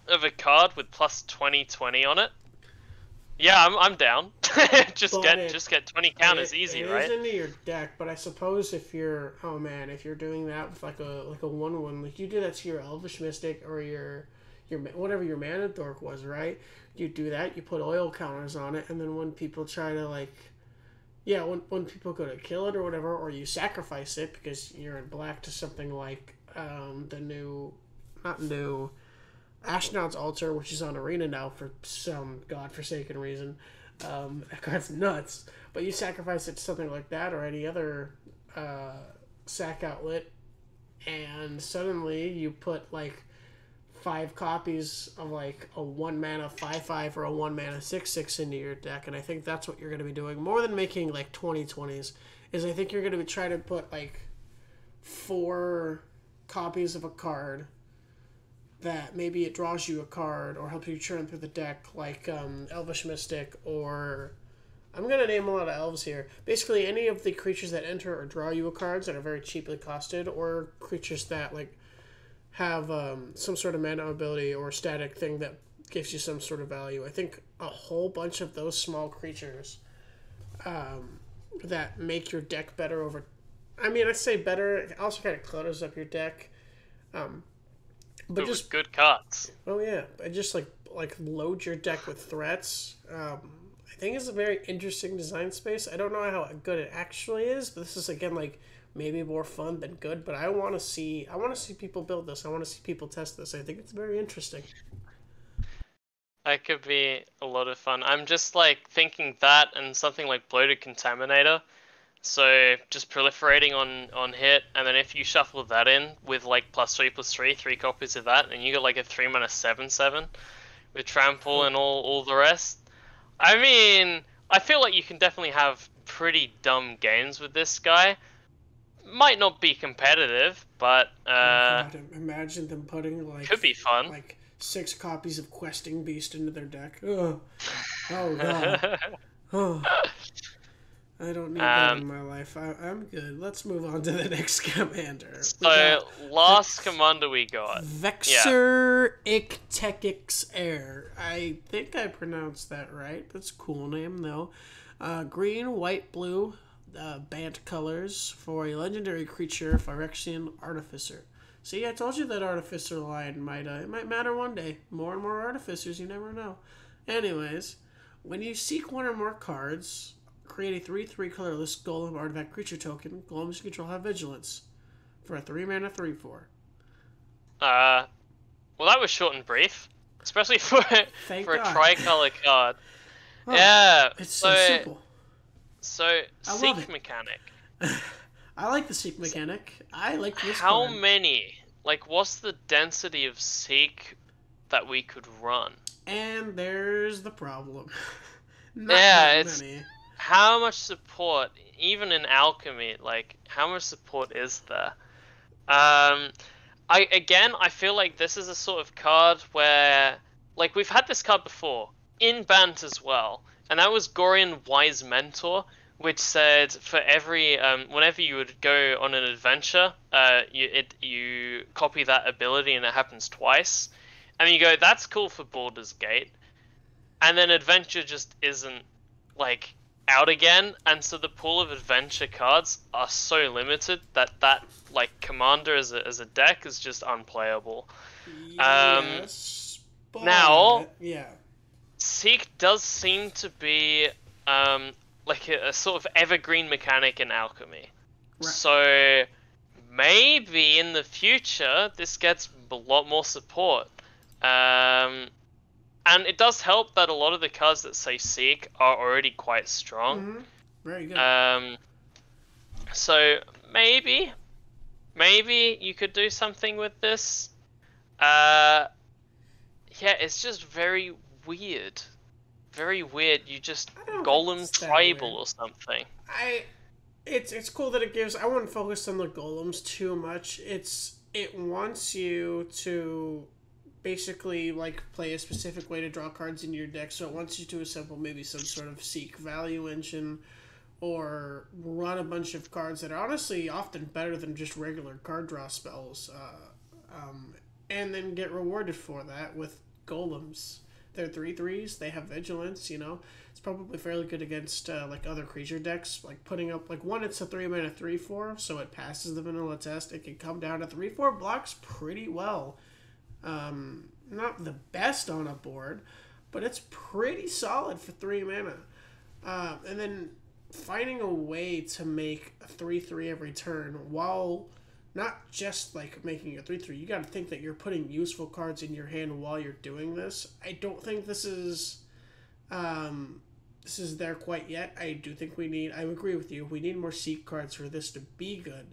of a card with plus 20/20 on it. Yeah, I'm down. just But get 20 counters, it easy, is right? into your deck, but I suppose if you're if you're doing that with like a 1/1, like you do that to your Elvish Mystic or your whatever your Mana Dork was, right? You do that, you put oil counters on it, and then when people try to when people go to kill it or whatever, or you sacrifice it because you're in black to something like the new, not new, Ashnod's Altar, which is on Arena now for some godforsaken reason. That card's nuts. But you sacrifice it to something like that or any other sack outlet, and suddenly you put like 5 copies of like a 1 mana 5/5 or a 1 mana 6/6 into your deck, and I think that's what you're going to be doing more than making like 20/20s. Is I think you're going to be trying to put like 4 copies of a card that maybe it draws you a card or helps you churn through the deck, like Elvish Mystic, or I'm gonna name a lot of elves here. Basically, any of the creatures that enter or draw you a cards that are very cheaply costed, or creatures that like have some sort of mana ability or static thing that gives you some sort of value. I think a whole bunch of those small creatures that make your deck better over. I mean, I say better. It also kind of clutters up your deck. But just good cards. Oh yeah, but just like load your deck with threats. I think it's a very interesting design space. I don't know how good it actually is, but this is again like maybe more fun than good. But I want to see people build this. I want to see people test this. I think it's very interesting. That could be a lot of fun. I'm just like thinking that and something like Bloated Contaminator. So just proliferating on hit, and then if you shuffle that in with like +3/+3, 3 copies of that, and you get like a 3-mana 7/7 with trample and all the rest. I mean, I feel like you can definitely have pretty dumb games with this guy. Might not be competitive, but God, imagine them putting like could be fun. Like 6 copies of Questing Beast into their deck. Ugh. Oh god. Oh. I don't need that in my life. I'm good. Let's move on to the next commander. So, last commander we got. Vexor Ictekix Air. I think I pronounced that right. That's a cool name, though. Green, white, blue, Bant colors for a legendary creature, Phyrexian Artificer. See, I told you that Artificer line might matter one day. More and more Artificers, you never know. Anyways, when you seek one or more cards, create a 3/3 colorless Golem artifact creature token. Golems you control have vigilance for a 3-mana 3/4. Well, that was short and brief, especially for a tricolor card. Oh, yeah, it's so simple. So seek mechanic. I like the seek mechanic. I like this. How card. many? Like, what's the density of seek that we could run? And there's the problem. Many. How much support, even in alchemy, like how much support is there? I feel like this is a sort of card where, like, we've had this card before in Bant as well, and that was Gorian Wise Mentor, which said for every whenever you would go on an adventure, you copy that ability and it happens twice, and you go, that's cool for Baldur's Gate, and then adventure just isn't like out again, and so the pool of adventure cards are so limited that like commander as a deck is just unplayable. Yes, now yeah, seek does seem to be like a sort of evergreen mechanic in alchemy. Right. So maybe in the future this gets a lot more support. And it does help that a lot of the cards that say seek are already quite strong. Mm-hmm. Very good. So maybe you could do something with this. Yeah, it's just very weird. Very weird. You just Golem Tribal or something. It's cool that it gives. I wouldn't focus on the golems too much. It wants you to basically like play a specific way to draw cards in your deck, so it wants you to assemble maybe some sort of seek value engine or run a bunch of cards that are honestly often better than just regular card draw spells, and then get rewarded for that with golems. They're 3/3s, they have vigilance, you know. It's probably fairly good against like other creature decks, like putting up like one, it's a 3-mana 3/4, so it passes the vanilla test. It can come down to 3/4 blocks pretty well. Not the best on a board, but it's pretty solid for 3 mana. And then finding a way to make a 3/3 every turn while not just like making a 3/3. You got to think that you're putting useful cards in your hand while you're doing this. I don't think this is there quite yet. I do think I agree with you. We need more seek cards for this to be good.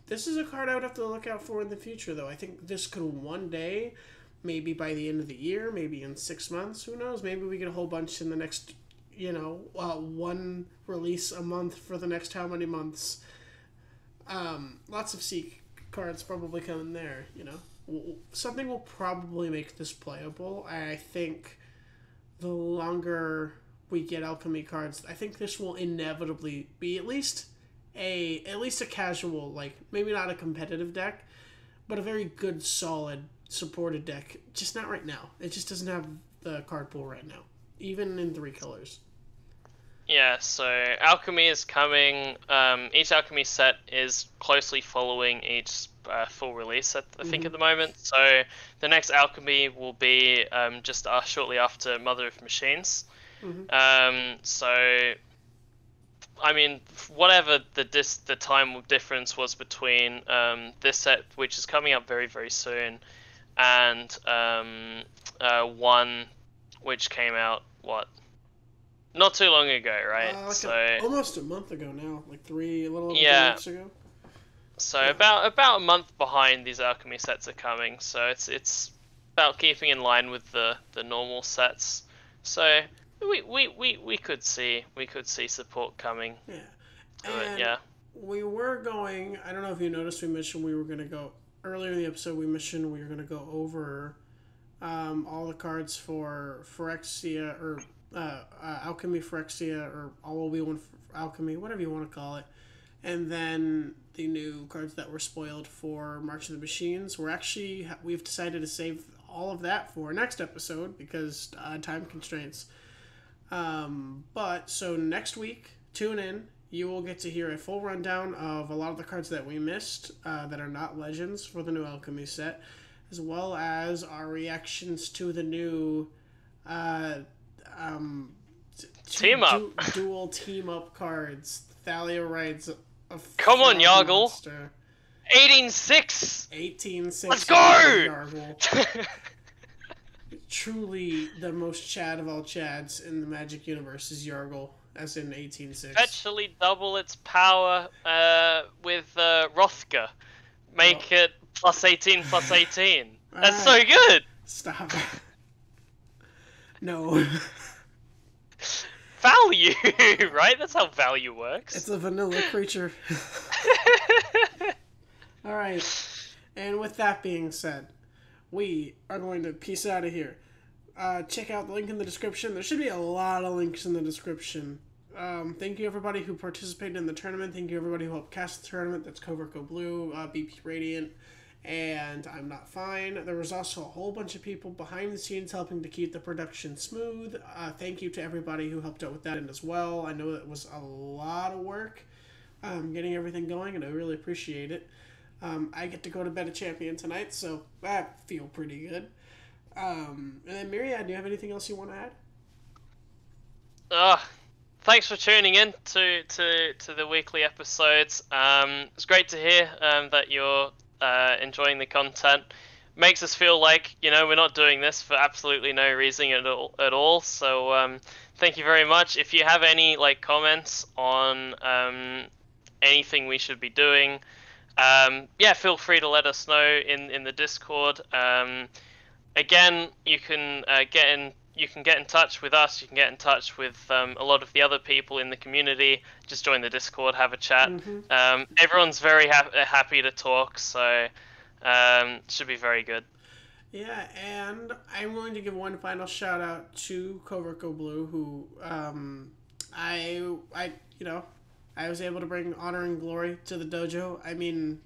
This is a card I would have to look out for in the future, though. I think this could one day, maybe by the end of the year, maybe in 6 months, who knows? Maybe we get a whole bunch in the next, one release a month for the next how many months. Lots of seek cards probably coming there, Something will probably make this playable. I think the longer we get alchemy cards, I think this will inevitably be at least a casual, like maybe not a competitive deck, but a very good solid supported deck. Just not right now. It just doesn't have the card pool right now, even in 3 colors. Yeah, so Alchemy is coming. Each Alchemy set is closely following each full release set, I think, at the moment. So the next Alchemy will be just shortly after Mother of Machines. So, I mean, whatever the time difference was between this set, which is coming up very, very soon, and one which came out, what? Not too long ago, right? Almost a month ago now, like a little over 3 weeks ago. So about a month behind these Alchemy sets are coming. So it's about keeping in line with the normal sets. So we could see support coming. Yeah. But, yeah. We were going. I don't know if you noticed. We mentioned we were going to go earlier in the episode. We mentioned we were going to go over all the cards for Phyrexia or. Alchemy Phyrexia, or all will be one Alchemy, whatever you want to call it, and then the new cards that were spoiled for March of the Machines. We've decided to save all of that for next episode because time constraints. But so next week, tune in. You will get to hear a full rundown of a lot of the cards that we missed that are not legends for the new Alchemy set, as well as our reactions to the new. Team up. Dual team up cards. Thalia rides a Come on, Yargle. 18-6. 18-6. Let's go! Yargle. Truly the most Chad of all Chads in the Magic universe is Yargle, as in 18-6. Actually double its power with Rothka. Make it plus 18, plus 18. That's so good! Stop. No. Value, right? That's how value works. It's a vanilla creature. Alright. And with that being said, we are going to peace out of here. Check out the link in the description. There should be a lot of links in the description. Thank you everybody who participated in the tournament. Thank you everybody who helped cast the tournament. That's Covert Go Blue, BP Radiant, and I'm Not Fine. There was also a whole bunch of people behind the scenes helping to keep the production smooth. Thank you to everybody who helped out with that as well. I know it was a lot of work getting everything going, and I really appreciate it. I get to go to bed a champion tonight, so I feel pretty good. And then Myriad, do you have anything else you want to add? Thanks for tuning in to the weekly episodes. It's great to hear that you're enjoying the content. Makes us feel like, we're not doing this for absolutely no reason at all. So thank you very much. If you have any comments on anything we should be doing, feel free to let us know in the Discord. Again, you can get in touch with us. You can get in touch with a lot of the other people in the community. Just join the Discord, have a chat. Everyone's very happy to talk, so should be very good. Yeah, and I'm going to give one final shout out to Covert Go Blue, who I was able to bring honor and glory to the dojo. I mean,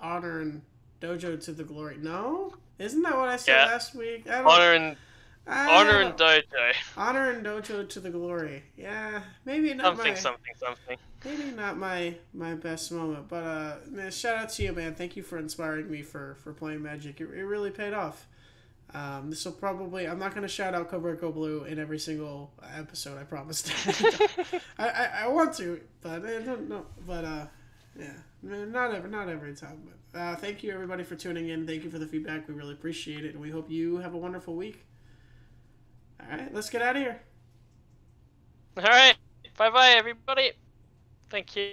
honor and dojo to the glory. No, isn't that what I said last week? Honor and dojo. Honor and dojo to the glory. Yeah, maybe not something. Maybe not my best moment, but man, shout out to you, man. Thank you for inspiring me for playing Magic. It really paid off. This will probably. I'm not gonna shout out Covert Go Blue in every single episode. I promise. I want to, but I don't know. But yeah, not every time. But thank you everybody for tuning in. Thank you for the feedback. We really appreciate it, and we hope you have a wonderful week. All right, let's get out of here. All right, bye everybody. Thank you.